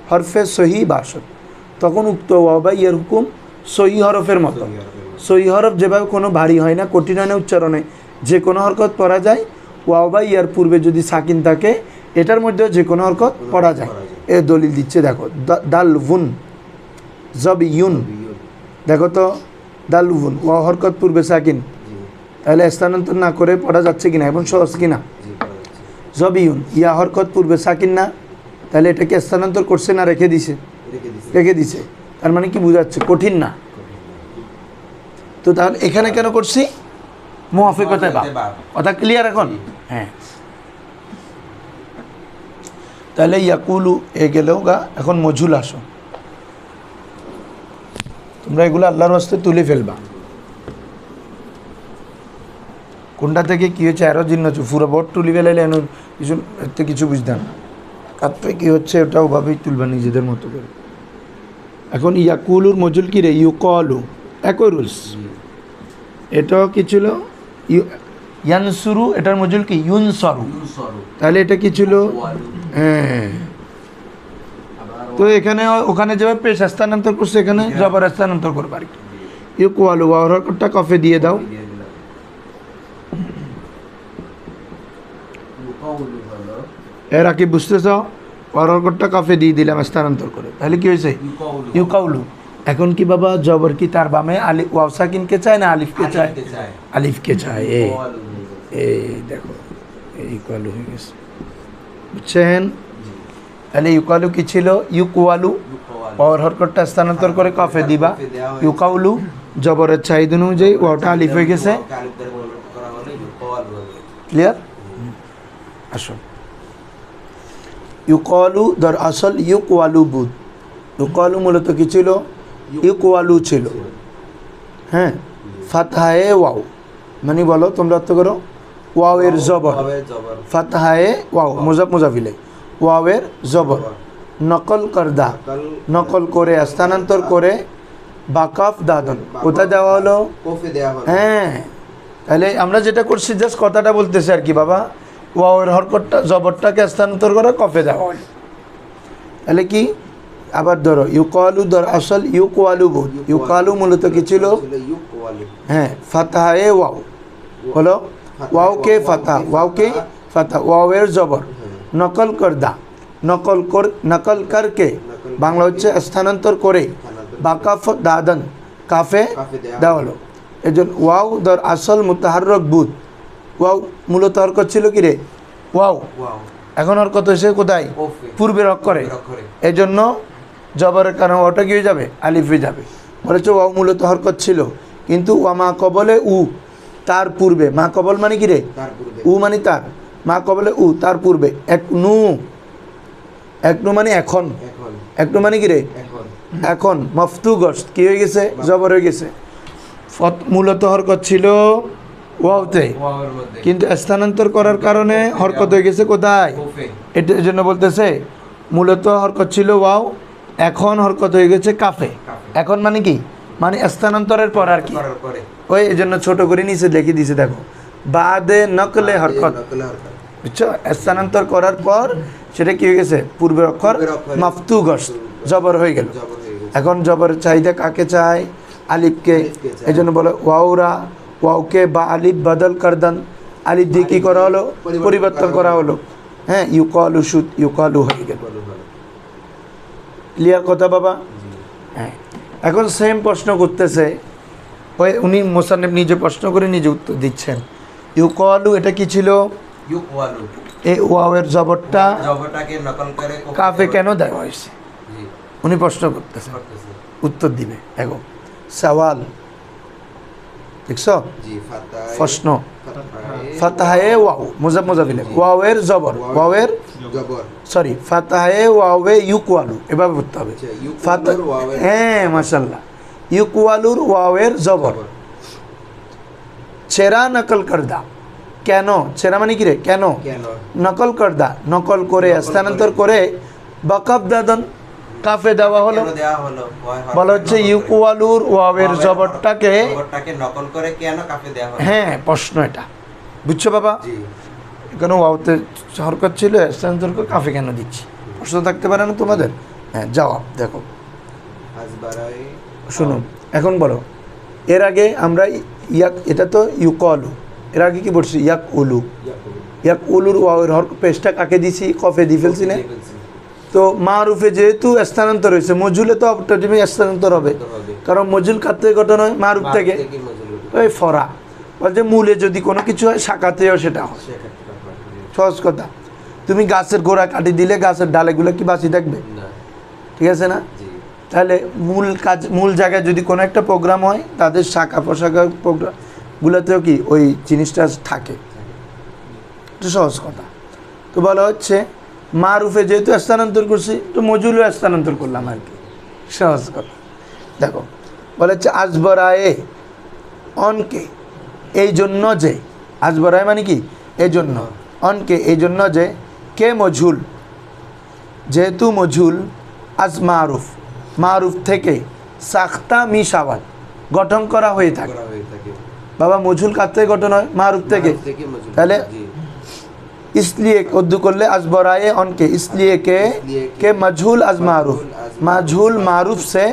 হরফে সহি বাসদ, তখন উক্ত ওয়াও বা ইয়ার হুকুম সহি হরফের মতো। সহি হরফ যেভাবে কোনো ভারী হয় না, কঠিন হয় না উচ্চারণে, যে কোনো হরকত পড়া যায়। ওয়াও বা ইয়ার পূর্বে যদি সাকিন থাকে এটার মধ্যেও যে কোনো হরকত পড়া যায়। এ দলিল দিচ্ছে দেখো দালউন জবিউন, দেখো তো দালউন ওয়াও হরকত পূর্বে সাকিন, তাহলে স্থানান্তর না করে পড়া যাচ্ছে কিনা এবং সহজ কিনা? জবিউন ইয়া হরকত পূর্বে সাকিন না, তাহলে এটাকে স্থানান্তর করছে না রেখে দিছে? রেখে দিছে। তার মানে কি বোঝাচ্ছে? কঠিন না। তো তাহলে এখানে কেন করছি? মুয়াফিকতে বাব। কথা ক্লিয়ার এখন? হ্যাঁ, তাহলে ইয়াকুলু এ গেলেও গা। এখন মজুল আসো, তোমরা এগুলো আল্লাহর ওয়াস্তে তুলে ফেলবা। কোনটা থেকে কী হচ্ছে আরও জিন্ন পুরো বোর্ড তুলি ফেলাইলে এন কিছু এতে কিছু বুঝতাম কাঁদতে কী হচ্ছে ওটা ওভাবেই তুলবা নিজেদের মতো করে। এখন ইয়াকুলুর মজুল কী রে? ইউকলু, একই রুলস। এটাও কি ছিল? ইয়ানসুরু এটার মজুল কি ইউনসরু, ইউসরু তাহলে এটা কি ছিল? ওয়ালু হ্যাঁ, আবার তো এখানে ওখানে যেভাবে পেশ স্থানান্তর করছে এখানে জবর স্থানান্তর করবে আর কি। ইউকওয়ালু ওয়াওর হরকতটা কফে দিয়ে দাও। দিয়ে দিলাম ইউকাউলু হলো এরা কি বুঝতেছ? ওয়াওর হরকতটা কফে দিয়ে দিলাম স্থানান্তর করে, তাহলে কি হয়েছে? ইউকাউলু ইউকাউলু। এখন কি বাবা জবর কি তার বামে আলিফ ওয়াও সাকিনকে চায় না আলিফকে চায়? আলিফকে চায় আলিফকে চায়। এই ইউকাউলু হয়ে গেছে। এই দেখো এই ইকুয়ালু হয়ে গেছে, বুঝছেন? জি তাহলে ইউকালু কি ছিল? ইউকওয়ালু ইউকাউলু ওয়াওর হরকতটা স্থানান্তর করে কফে দিবা। কফে দেওয়া হয়েছে। ইউকাউলু জবরের চাহিদা অনুযায়ী ওয়াওটা আলিফ হয়ে গেছে। ওয়াওকে আলিফ দ্বারা পরিবর্তন করা হলে ইউকাউলু হবে। ক্লিয়ার? আসো ইউকওয়ালু দর আসল ইউকওয়ালু বুদ। ইউকওয়ালু মূলত কি ছিল? ইউকওয়ালু ছিল। হ্যাঁ, ফাতহায়ে ওয়াও মানে বলো তোমরা অর্থ করো ওয়াওয়ের জবর, ওয়াওয়ের জবর ফাতহায়ে ওয়াও মুজাফ মুজাফিলে ওয়াওয়ের জবর নকল করদা, নকল করে স্থানান্তর করে বাকাফ দাদন কোথায় দেওয়া হলো? কফে দেওয়া হলো। হ্যাঁ, তাহলে আমরা যেটা করছি জাস্ট কথাটা বলতেছি আর কি বাবা, ওয়াওয়ের হরকতটা জবরটাকে স্থানান্তর করে কফে দেওয়া হলো। তাহলে কি আবার ধরো ইউকালু ধর আসল ইউকওয়ালু বুদ। ইউকালু মূলত কি ছিল? ইউকাউলু হ্যাঁ, ফাতহায়ে ওয়াও হলো ওয়াওকে ফাতা, ওয়াওকে ফাতা ওয়াওয়ের জবর নকল করদা, নকল করকে বাংলা হচ্ছে স্থানান্তর করে বাকাফ দাদন কাফে দেওয়া হলো। এই জন্য ওয়াও ধর আসল মুতাহাররক বুদ। ওয়াও মূলত হরকত ছিল কি রে? ওয়াও। ওয়াও এখন হরকত হয়েছে কোথায়? কফে পূর্বের অক্ষরে। অক্ষরে এই জন্য জবরের কারণে ওটা কি হয়ে যাবে? আলিফ হয়ে যাবে। বলেছে ওয়াও মূলত হরকত ছিল, কিন্তু ওয়া মা কবলে উ তার পূর্বে। মা কবল মানে কি রে? তার পূর্বে উ মানে তার, মা কবলে উ তার পূর্বে এক নু, এক নু মানে এখন, এখন এক নু মানে কি রে? এখন এখন মফতু গস কি হয়ে গেছে? জবর হয়ে গেছে। মূলত হরকত ছিল ওয়াওতে, ওয়াওয়ের মধ্যে কিন্তু স্থানান্তর করার কারণে হরকত হয়ে গেছে কোথায়? কফে এটার জন্য বলতেছে মূলত হরকত ছিল ওয়াও, এখন হরকত হয়ে গেছে কাফে। এখন মানে কি? মানে স্থানান্তরের পর আর কি। করার পরে ওই এই জন্য ছোটো করে নিচে লিখে দিয়েছে দেখো, বাদে নকলে হরকত, নকলে হরকত বুঝছো? স্থানান্তর করার পর সেটা কি হয়ে গেছে? পূর্বের অক্ষর পূর্বের অক্ষরে মাফতু গস জবর হয়ে গেল। জবর হয়ে গেছে। এখন জবরের চাহিদা কাকে চায়? আলিফকে। আলিফকে চায়। এই জন্য বলে ওয়াউরা ওয়াওকে বা আলিফ বদল করদান, আলিফ দিয়ে কী করা হলো? পরিবর্তন করা হলো। হ্যাঁ, ইউকালু সুদ ইউকালু হয়ে গেল। বলো ভালো। ক্লিয়ার কথা বাবা? জি হ্যাঁ, এখন সেম প্রশ্ন করতেছে ওই উনি মোসান্নেফ নিজে প্রশ্ন করে নিজে উত্তর দিচ্ছেন। ইউকালু এটা কি ছিল? ইউকাউলু এই ওয়াওয়ের জবরটা জবরটাকে নকল করে কাফে কেন দেওয়া হয়েছে? জি উনি প্রশ্ন করতেছেন, করতেছে। উত্তর দিবে। এখন সওয়াল দেখছ? জি ফাতায় প্রশ্ন ফাতায় ফাতাহে ওয়াও মুজাফ মুজাফিলে ওয়াওয়ের জবর, ওয়াওয়ের জবর সরি ফাতাহে ওয়াওয়ে ইউকওয়ালু এভাবে পড়তে হবে। আচ্ছা, ইউকওয়ালুর ফাতা ওয়াওয়ের- হ্যাঁ মাশাআল্লাহ, ইউকওয়ালুর ওয়াওয়ের জবর জবর ছেঁড়া নকল করদা। কেন? ছেঁড়া মানে কি রে? কেন? কেন নকল করদা নকল করে স্থানান্তর করে বাকাব দাদন কাফে দেওয়া হলো। কেন দেওয়া হলো? বলা হচ্ছে ইউকওয়ালুর ওয়াওয়ের জবরটাকে। জবরটাকে নকল করে কেন কাফে দেওয়া হলো? হ্যাঁ, প্রশ্ন এটা বুঝছো বাবা? জি এখানে ওয়াওতে হরকত ছিল, স্থানান্তর করে কাফে কেন দিচ্ছি? প্রশ্ন থাকতে পারে না তোমাদের? হ্যাঁ, জবাব দেখো, আসবারাই শুনুন। এখন বলো, এর আগে আমরা ইয়াক, এটা তো ইউকলু, এর আগে কি বলছি? ইয়াক উলু। ইয়াক উলুর ওয়াওয়ের হরক পেশটা কাকে দিছি? কফে দিয়ে ফেলছি না? তো মারুফে যেহেতু স্থানান্তর হয়েছে, মজুলে তো অটোমেটিক স্থানান্তর হবে, কারণ মজুল কার থেকে গঠন হয়? মারুফ থেকে। ওই ফরা বলছে মূলে যদি কোনো কিছু হয় শাখাতেও সেটা হয়। সহজ কথা, তুমি গাছের গোড়া কাটি দিলে গাছের ডালেগুলো কি বাঁচি থাকবে? ঠিক আছে না? তাহলে মূল জায়গায় যদি কোনো একটা প্রোগ্রাম হয়, তাদের শাখা প্রশাখা প্রোগ্রামগুলোতেও কি ওই জিনিসটা থাকে। এটা সহজ কথা। তো বলা হচ্ছে মারুফে যেহেতু স্থানান্তর করছি, তো মজুলও স্থানান্তর করলাম আর কি, সহজ কথা। দেখো বলা হচ্ছে আজবরায়ে অনকে এই জন্য যে, আজবরায় মানে কি? এই জন্য। অনকে এই জন্য যে, কে মজুল যেহেতু মজুল, আজ মারুফ মারুফ থেকে সাখতা মিশাওয়াত গঠন করা হয়ে থাকে। বাবা মজহুল কার থেকে গঠন হয়? মারুফ থেকে। মারুফ থেকে মজহুল। তাহলে জি। इसलिए उर्दू করলে আসবরায়ে অন के इसलिए के मजहूल अज मारूफ, मजहूल मारूफ से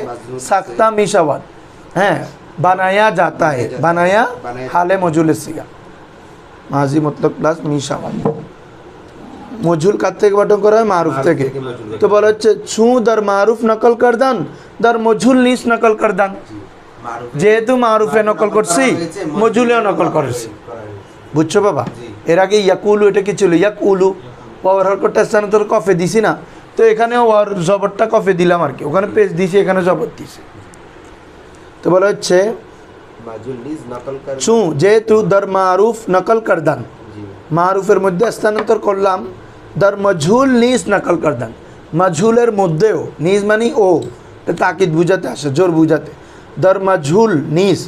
सख्ता मिशावत हैं बनाया जाता है, बनाया हाले मजहूल सिगा माजी मतलब प्लस मिशावत। মজহুল কার থেকে গঠন করা হয়? মারুফ থেকে। তো বলা হচ্ছে ছু দর মারুফ নকল কর দান, দর মজহুল নিস নকল কর দান। মারুফে- যেহেতু মারুফে নকল করছি, মজহুলেও নকল করেছি। বুঝছো বাবা? এর আগে ইয়াকুলু এটা কি ছিল? ইয়াকুলু ওয়ার হরকতটা স্থানান্তর কফে দিছি না, তো এখানে ওয়ার জবরটা কফে দিলাম আর কি, ওখানে পেজ দিছি, এখানে জবর দিছি। তো বলা হচ্ছে মাজহুল নিজ নকল কর। চু যেহেতু দর মারুফ নকল করদান, জি। মারুফের মধ্যে স্থানান্তর করলাম, দর মজহুল নিজ নকল করদান, মজহুলের মধ্যেও, নিজ মানে ও, এটা তাকিদ বুঝাতে আসে, জোর বুঝাতে। দর মজহুল নিজ,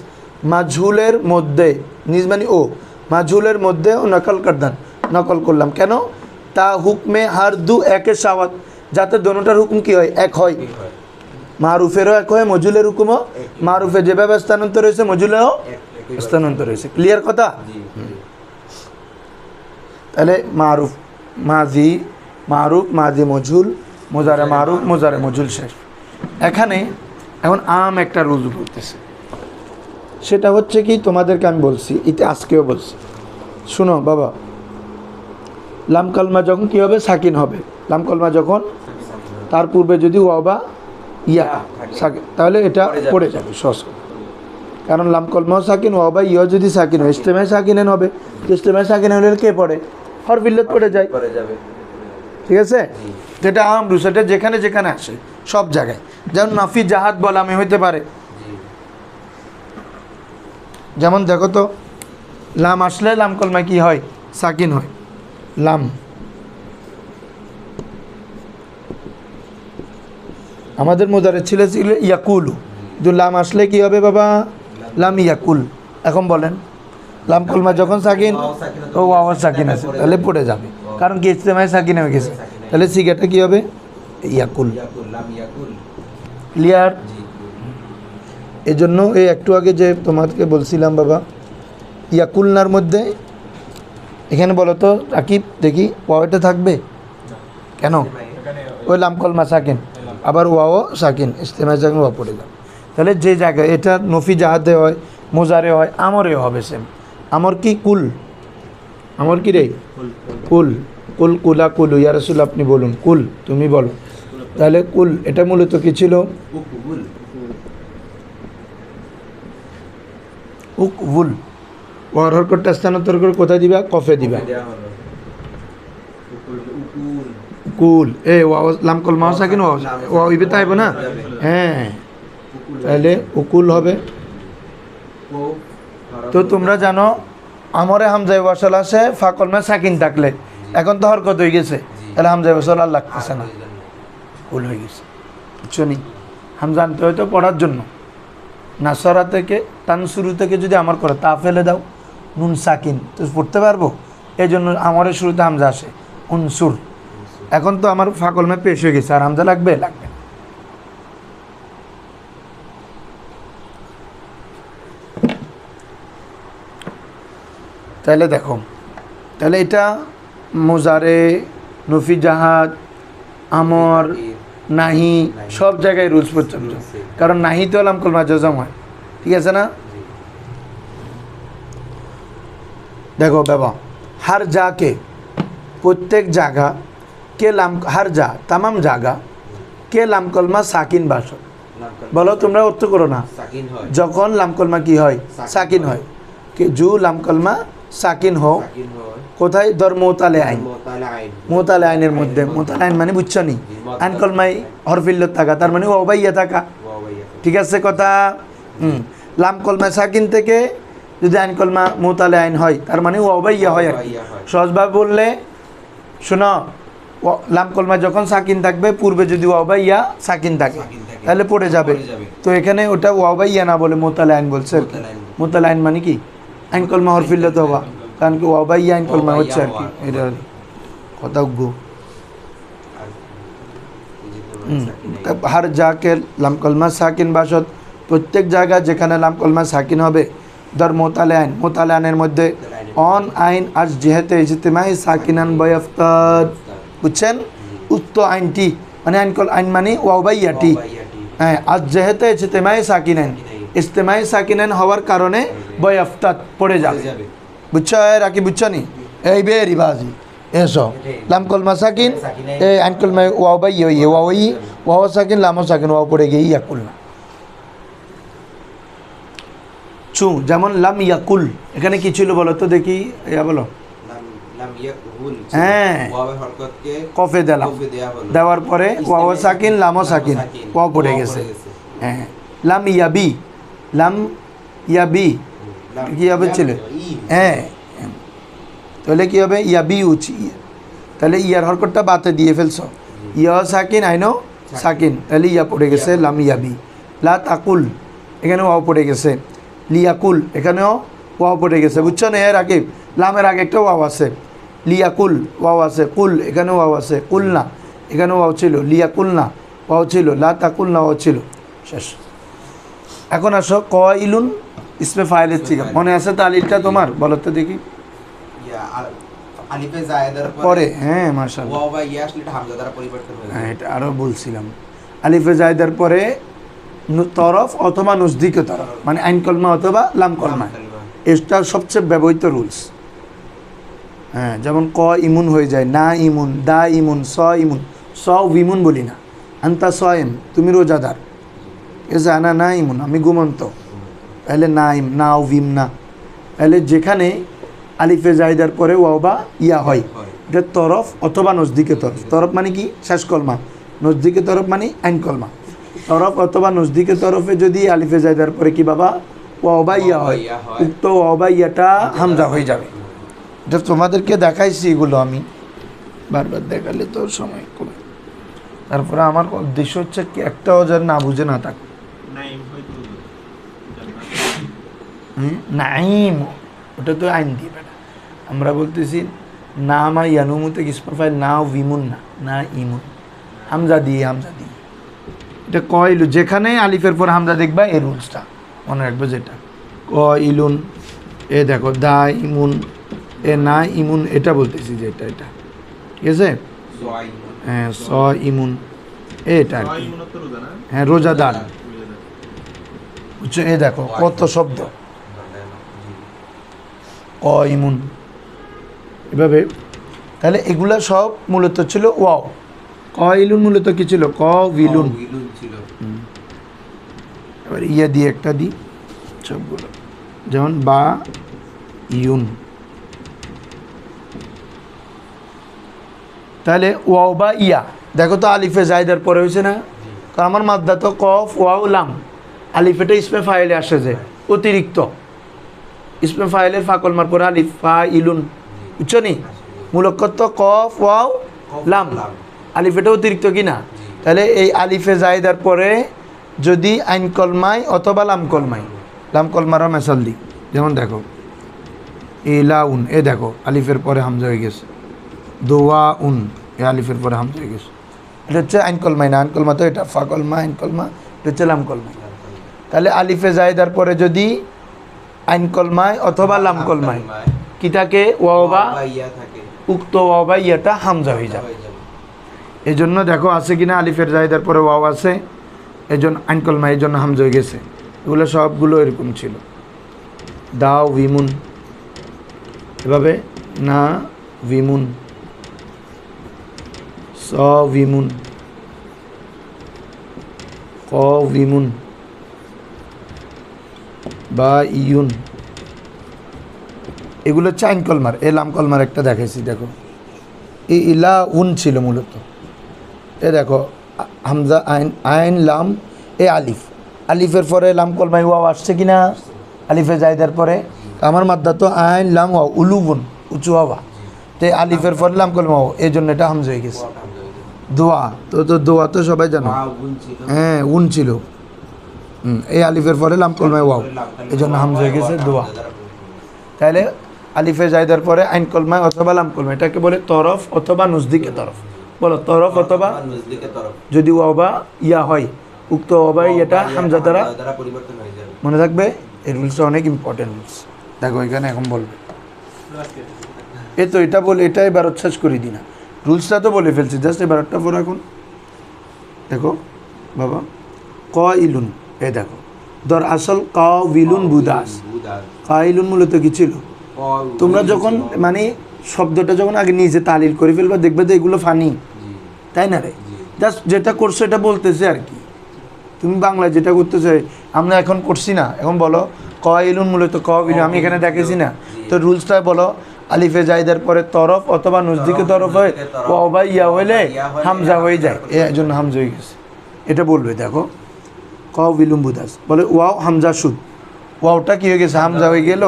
মজহুলের মধ্যে, নিজ মানে ও, মজহুলের মধ্যেও নকল করদান, নকল করলাম। কেন? তা হুকমে হার দু একের সাওয়াত, যাতে দোনোটার হুকুম কি হয়? এক হয়। কি হয়? মারুফেরও এক হয়, মজহুলের হুকুমও, মারুফে যেভাবে স্থানান্তর হয়েছে মজহুলেও একই স্থানান্তর হয়েছে। ক্লিয়ার কথা? জি। তাহলে মারুফ মাজি, মারুফ মাজি মজহুল, মোজারে মারুফ মোজারে মজহুল শেষ। এখানে এখন আম একটা রুজু করতেছে, সেটা হচ্ছে কি তোমাদেরকে আমি বলছি, এতে আজকেও বলছি, শুনো বাবা। লাম কালমা যখন কী হবে? সাকিন হবে। লাম কালমা যখন, তার পূর্বে যদি ওয়া বা ইয়া সাকিন, তাহলে এটা পড়ে যাবে সস। কারণ লাম কলমাও সাকিন, ওয়া বা ইয়া যদি সাকিন হয়, ইস্তেমায় সাকিনেন হবে। ইস্তেমায় সাকিন হলে কে পড়ে? হরফিল্লত পড়ে যায়। করে যাবে। ঠিক আছে? যেটা আমরু, সেটা যেখানে যেখানে আসে সব জায়গায়, যেমন নাফি জাহাদ বলামে হইতে পারে। জি। যেমন দেখো তো, লাম আসলে লাম কলমায় কি হয়? সাকিন হয়। লাম, আমাদের মোজারে ছিল ইয়াকুলু, কিন্তু লাম আসলে কি হবে বাবা? লাম ইয়াকুল। এখন বলেন, লাম কলমা যখন সাকিন, ও আওয়াজ সাকিন আছে, তাহলে পড়ে যাবে। কারণ কি? ইস্তেমায় সাকিন হয়ে গেছে, তাহলে সিগাটা কি হবে? ইয়াকুল। ইয়াকুল, লাম ইয়াকুল। ক্লিয়ার? জি। এই জন্য এই একটু আগে যে তোমাকে বলছিলাম বাবা, ইয়াকুলনার মধ্যে এখানে বলো তো আকিব দেখি, ওয়াওটা থাকবে কেন? ওই লাম কলমা সাকিন, আবার ওয়াও সাকিন, ইস্তেমায় সাকিন, ওয়া পড়ে যাবে। তাহলে যে জায়গায় এটা নফি জাহাদে হয়, মোজারে হয়, আমরেও হবে সেম। আমর কি? কুল। আমর কি রে? কুল। কুল কুলা কুলু, ইয়া রাসূল আপনি বলুন, কুল তুমি বলো। তাহলে কুল এটা মূলত কি ছিল? উকুল। উকউল। ওয়ার হরকতটা স্থানান্তর করে কোথায় দিবা? কফে দিবা। দেয়া হলো। উকুল, উকুল। কুল এ ওয়াও লাম কলমা সাকিন, ওয়াও ইবে তাইব না? হ্যাঁ, উকুল। তাহলে উকুল হবে। ও তো তোমরা জানো আমরে হামজায় ওয়াসাল আসে ফা কলমা সাকিন থাকলে, এখন তো হরকত হয়ে গেছে, তাহলে হামজায় ওয়াসাল আর লাগতেছে না, কুল হয়ে গেছে। বুঝছো নি? হামজা আনতে হয়তো পড়ার জন্য। নাসরা থেকে, তানসুরু থেকে যদি আমার করে তা ফেলে দাও, নুন সাকিন, তো পড়তে পারবো। এই জন্য আমারের শুরুতে হামজা আসে, উনসুর। এখন তো আমার ফাকল মে পেশ হয়ে গেছে, আর হামজা লাগবে? লাগবে। তাহলে দেখো, তাহলে এটা মোজারে, নফি জাহাদ, আমর, নাহি সব জায়গায় রুলস পর্যন্ত। কারণ নাহি তো আলাম কলমা জজম হয়, ঠিক আছে না? দেখো বাবা, হার জাকে, প্রত্যেক জায়গা, কে লাম, হার যা তামাম জায়গা, কে লাম কলমা সাকিন বাসক। বলো, তোমরা অর্থ করো না। সাকিন হয়। যখন লাম কলমা কি হয়? সাকিন হয়। কে জু লাম কলমা সাকিন হো, সাকিন হয়। কোথায়? দর মোতালে আইন, মোতালা আইন। মোতালে আইনের মধ্যে। মোতালে আইন মানে বুঝছো নি? আইন কলমায় হরফিল্লত থাকা, তার মানে ওবাইয়া থাকা। ওয়া ভাইয়া। ঠিক আছে কথা? লাম কলমা সাকিন থেকে যদি আইন কলমা মোতালে আইন হয়, তার মানে ওবাইয়া হয় আর কি। সহজভাবে বললে শোনো, লাম কলমা যখন সাকিন থাকবে, পূর্বে যদি ওয়াবাইয়া সাকিন থাকে, তাহলে পড়ে যাবে। তো এখানে ওটা ওয়াবাইয়া না বলে মোতালে আইন বলছে আর কি। মোতালে আইন মানে কি? আইন কলমা হরফিল্লত হওয়া, কারণ কি ওয়াবাইয়া আইন কলমা হচ্ছে আর কি। এটা কথা গো। হার জাকে লাম কলমা সাকিন বাসত, প্রত্যেক জায়গা যেখানে লাম কলমা সাকিন হবে, ধর মোতালেআনের মধ্যে অন আইন আজ যেহেতু ইজতিমাই সাকিনান বয়াফতাদ, বুঝছেন? উক্ত আইনটি মানে আইন মানে ওয়াও বা ইয়াটি, হ্যাঁ, আজ যেহেতু ইজতিমাই সাকিনান, ইজতিমাই সাকিনান হওয়ার কারণে বয়াফতাদ পড়ে যাবে, বুঝছো? রাকি বুঝছো নি? এই বে রিবাজি এসো লাম কলমা সাকিন, এই আইন কলমা ওয়াও বা ইয়ে ওয়াও সাকিন লামও সাকিন, ওয়াও পড়ে গিয়ে ইয়া কুল না। চু যেমন লাম ইয়াকুল, এখানে কি ছিল বলো তো দেখি, ইয়া বলো। হ্যাঁ, কফে দিলাম, দেওয়ার পরে ওয়াও সাকিন লামও সাকিন, ওয়াও পড়ে গেছে। হ্যাঁ, লাম ইয়াবি কি হবে ছিল? হ্যাঁ, তাহলে কি হবে? ইয়াবি উচি, তাহলে ইয়ার হরকতটা বাতে দিয়ে ফেলছো, ইয়া সাকিন আইনো সাকিন, তাহলে ইয়া পড়ে গেছে লাম ইয়াবি। লা তাকুল, এখানে ওয়াও পড়ে গেছে। লিয়াকুল, এখানেও ওয়াও পড়ে গেছে, বুঝছো না? এর আগে লামের আগে একটা ওয়াও আছে, লিয়াকুল ওয়াও আছে, কুল এখানে ওয়াও আছে, কুল না এখানে ওয়াও ছিল, লিয়াকুল না ওয়াও ছিল, লা তাকুল না ওয়াও ছিল, শেষ। এখন আসো কইলুন ইসমে ফাইলের থেকে, মনে আছে তালিলটা তোমার? বলো তো দেখি। আলিফে জায়েদার পরে, হ্যাঁ মাশাআল্লাহ, ওয়াও বা ইয়া আসলে এটা হামজা দ্বারা পরিবর্তন হয়ে হ্যাঁ, যায়। এটা আরও বলছিলাম। আলিফে জায়দার পরে তরফ অথবা নজদিকে তরফ, মানে আইন কলমা অথবা লাম কলমা, এটা সবচেয়ে ব্যবহৃত রুলস। হ্যাঁ, যেমন ক ইমুন হয়ে যায়, না ইমুন, দা ইমুন, স ইমুন, স বিমুন বলি না। আন্তা স এম, তুমি রোজাদার, এসে আনা না ইমুন, আমি ঘুমন্ত, তাহলে না ইম, না ও ভিম না। তাহলে যেখানে আলিফে জায়দার পরে ওয়াও বা ইয়া হয়, এটা তরফ অথবা নজদিকে তরফ। তরফ মানে কি? শেষ কলমা। নজদিকে তরফ মানে আইন কলমা। তরফ অথবা নজদিকে তরফে যদি আলিফে জায়দার পরে কি বাবা ওয়াও বা ইয়া হয়, উক্ত ওয়াও বা ইয়াটা হামজা হয়ে যাবে। এটা তোমাদেরকে দেখাইছি, এগুলো আমি বারবার দেখালে তো সময় কমে। তারপরে আমার উদ্দেশ্য হচ্ছে কি একটাও যেন না বুঝে না থাকে। নাইম, ওটা তো আইন দিবে না। আমরা বলতেছি নামা ইয়ানুমুতে ইসমুল ফাইল না বিমুন, না ইমুন, হামজা দিয়ে এটা কইলু, যেখানে আলিফের পর হামজা দেখবা এই রুলসটা মনে রাখবে। যেটা কইলুন, এ দেখো দা ইমুন, এ না ইমুন, এটা বলতেছি যে এটা ঠিক আছে। হ্যাঁ, স ইমুন এটা আর কি। হ্যাঁ, রোজাদার, বুঝছো? এ দেখো কত শব্দ, ক ইমুন, এভাবে। তাহলে এগুলা সব মূলত ছিল ওয়াও। কইলুন মূলত কি ছিল? ক উইলুন ছিল। এবার ইয়া দিয়ে একটা দিই সবগুলো, যেমন বা ইউন। তাহলে ওয়াও বা ইয়া, দেখো তো আলিফে জায়দার পরে হয়েছে না? কারণ আমার মাদ্দা তো কফ ওয়াও লাম, আলিফেটা ইসমে ফাইলে আসে যে অতিরিক্ত, ইসমে ফাইলের ফাকলমার পরে আলিফ ফা ইলুন, বুঝছো নি? মূলকত কফ ওয়াও লাম, আলিফেটা অতিরিক্ত কি না? তাহলে এই আলিফে জায়দার পরে যদি আইন কলমায় অথবা লাম কলমারও মেসাল দিই, যেমন দেখো ইলাউন, এ দেখো আলিফের পরে হামজা হয়ে গেছে। দোয়া উন, এ আলিফের পরে হামজা হয়ে গেছে। এটা হচ্ছে আইন কলমাই না, আইন কলমা তো এটা ফা কলমা, আইন কলমা এটা হচ্ছে লাম কলমাই। তাহলে আলিফে জায়দার পরে যদি আইন কলমায় অথবা লাম কলমায় কি থাকে? ওয়াও বা ইয়া থাকে, উক্ত ওয়াও বা ইয়াটা হামজা হয়ে যাবে। এই জন্য দেখো আছে কিনা আলিফের জায়দার পরে ওয়াও আছে, এই জন্য আইন কলমা, এই জন্য হামজা হয়ে গেছে। এগুলো সবগুলো এরকম ছিল। দাও বিমুন, এভাবে না বিমুন, স বিমুন, ক বিমুন, বা ইউন, এগুলো হচ্ছে আইন কলমার। এ লাম কলমার একটা দেখাইছি, দেখো এই ইলা উন ছিল মূলত। এ দেখো হামজা আইন লাম, এ আলিফ, আলিফের পরে লাম কলমাই ওয়াও আসছে কিনা? আলিফে জায়দার পরে আমার মাদ্দা তো আইন লাম ওয়াও, উলুবুন উঁচু হওয়া, তো আলিফের পরে লাম কলমা ওয়াও, এই জন্য এটা হামজা হয়ে গেছে। দোয়া তো দোয়া তো সবাই জানো, হ্যাঁ উন ছিল, এই আলিফের পরে লাম কলমাই ওয়াও, এই জন্য হামজা হয়ে গেছে দোয়া। তাহলে আলিফে জায়দার পরে আইন কলমায় অথবা লাম কলমা, এটাকে বলে তরফ অথবা নজদিকে তরফ। বলো তরফ অথবা নজদিকে তরফ, যদি ওয়াও বা ইয়া হয়, উক্ত ওয়াও বা ইয়াটা হামজা দ্বারা পরিবর্তন হয়ে যাবে। মনে থাকবে। এই রুলসটা অনেক ইম্পর্টেন্ট রুলস। দেখো এখানে এখন বলবে এই তো এটা বলে এটা এবার শেষ করে দিই না, রুলসটা তো বলে ফেলছি, জাস্ট এবারটা পড়ো এখন। দেখো বাবা ক ইলুন, এ দেখো ধর আসল ক বিলুন বুদাস, ক ইলুন মূলত কি ছিল? তোমরা যখন মানে শব্দটা যখন আগে নিজে তালিল করে ফেলবা দেখবে তো এগুলো ফানি, তাই না রে? জাস্ট যেটা করছো এটা বলতেছে আর কি, তুমি বাংলায় যেটা করতে চাই আমরা এখন করছি না, এখন বলো ক ইলুন মূলত ক বিলুন, আমি এখানে দেখেছি না, তো রুলসটা বলো আলিফে জাইদার পরে তরফ অথবা নজদিকে তরফ হয় ওয়াও বা ইয়া হইলে হামজা হয়ে যায়, এর জন্য হামজা হয়ে গেছে, এটা বলবে। দেখো ক বিলুন বুদাস বলে ওয়াও হামজা সুদ, ওয়াওটা কি হয়ে গেছে? হামজা হয়ে গেল,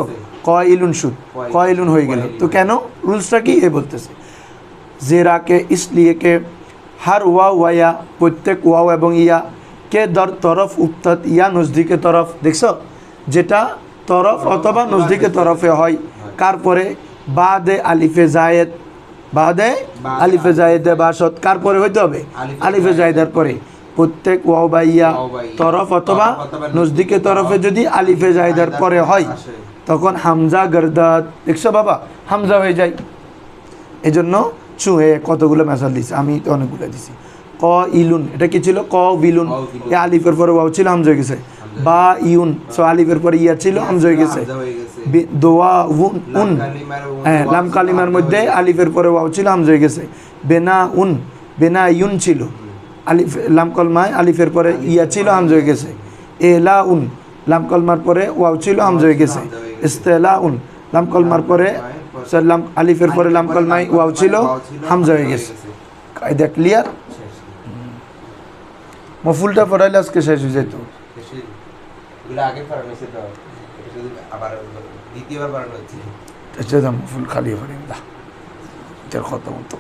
ক ইলুন সুদ, ক ইলুন হয়ে গেল। তো কেন? রুলসটা কি এ বলতেছে, জেরাকে ইসলিয়ে কে হার ওয়াও ওয়া, প্রত্যেক ওয়াও এবং ইয়া কে দর তরফ উত্তত ইয়া নজদিকে তরফ, দেখছো যেটা তরফ অথবা নজদিকে তরফে হয়, কার পরে? বাদে আলিফে জায়েদ, বাদে আলিফে জায়েদে বাসত, কার পরে হইতে হবে? আলিফে জায়েদার পরে। প্রত্যেক ওয়াও বা ইয়া তরফ অথবা নজদিকে তরফে যদি আলিফে জায়েদার পরে হয় তখন হামজা গর্দাত, দেখছো বাবা হামজা হয়ে যায়। এই জন্য চুহে কতগুলো মেসাল দিছে, আমি তো অনেকগুলো দিছি। ক ইলুন এটা কি ছিল? ক বিলুন, এ আলিফের পরে ওয়াও ছিল হামজা হয়ে গেছে। বা ইউন, সো আলিফের পরে ইয়া ছিল হামজা হয়ে গেছে। দোয়া উন, হ্যাঁ লাম কালিমার মধ্যে আলিফের পরে ওয়াও ছিল হামজা হয়ে গেছে। বেনা উন, বেনা ইউন ছিল, আলিফ লাম কলমায় আলিফের পরে ইয়া ছিল হামজা হয়ে গেছে। এলা উন, লাম কলমার পরে ওয়াও ছিল হামজা হয়ে গেছে। ইস্তেলা উন, লাম কলমার পরে লাম আলিফের পরে লাম কলমায় ওয়াও ছিল হামজা হয়ে গেছে। কায়দা ক্লিয়ার? মফুলটা পড়াইলে আজকে শেষ হয়ে যেত। এগুলো আগে পড়ানো হয়েছে তো, এটা শুধু আবার দ্বিতীয়বার পড়ানো হচ্ছে। আচ্ছা মফুল খালি পড়ে এটা খতম হতো।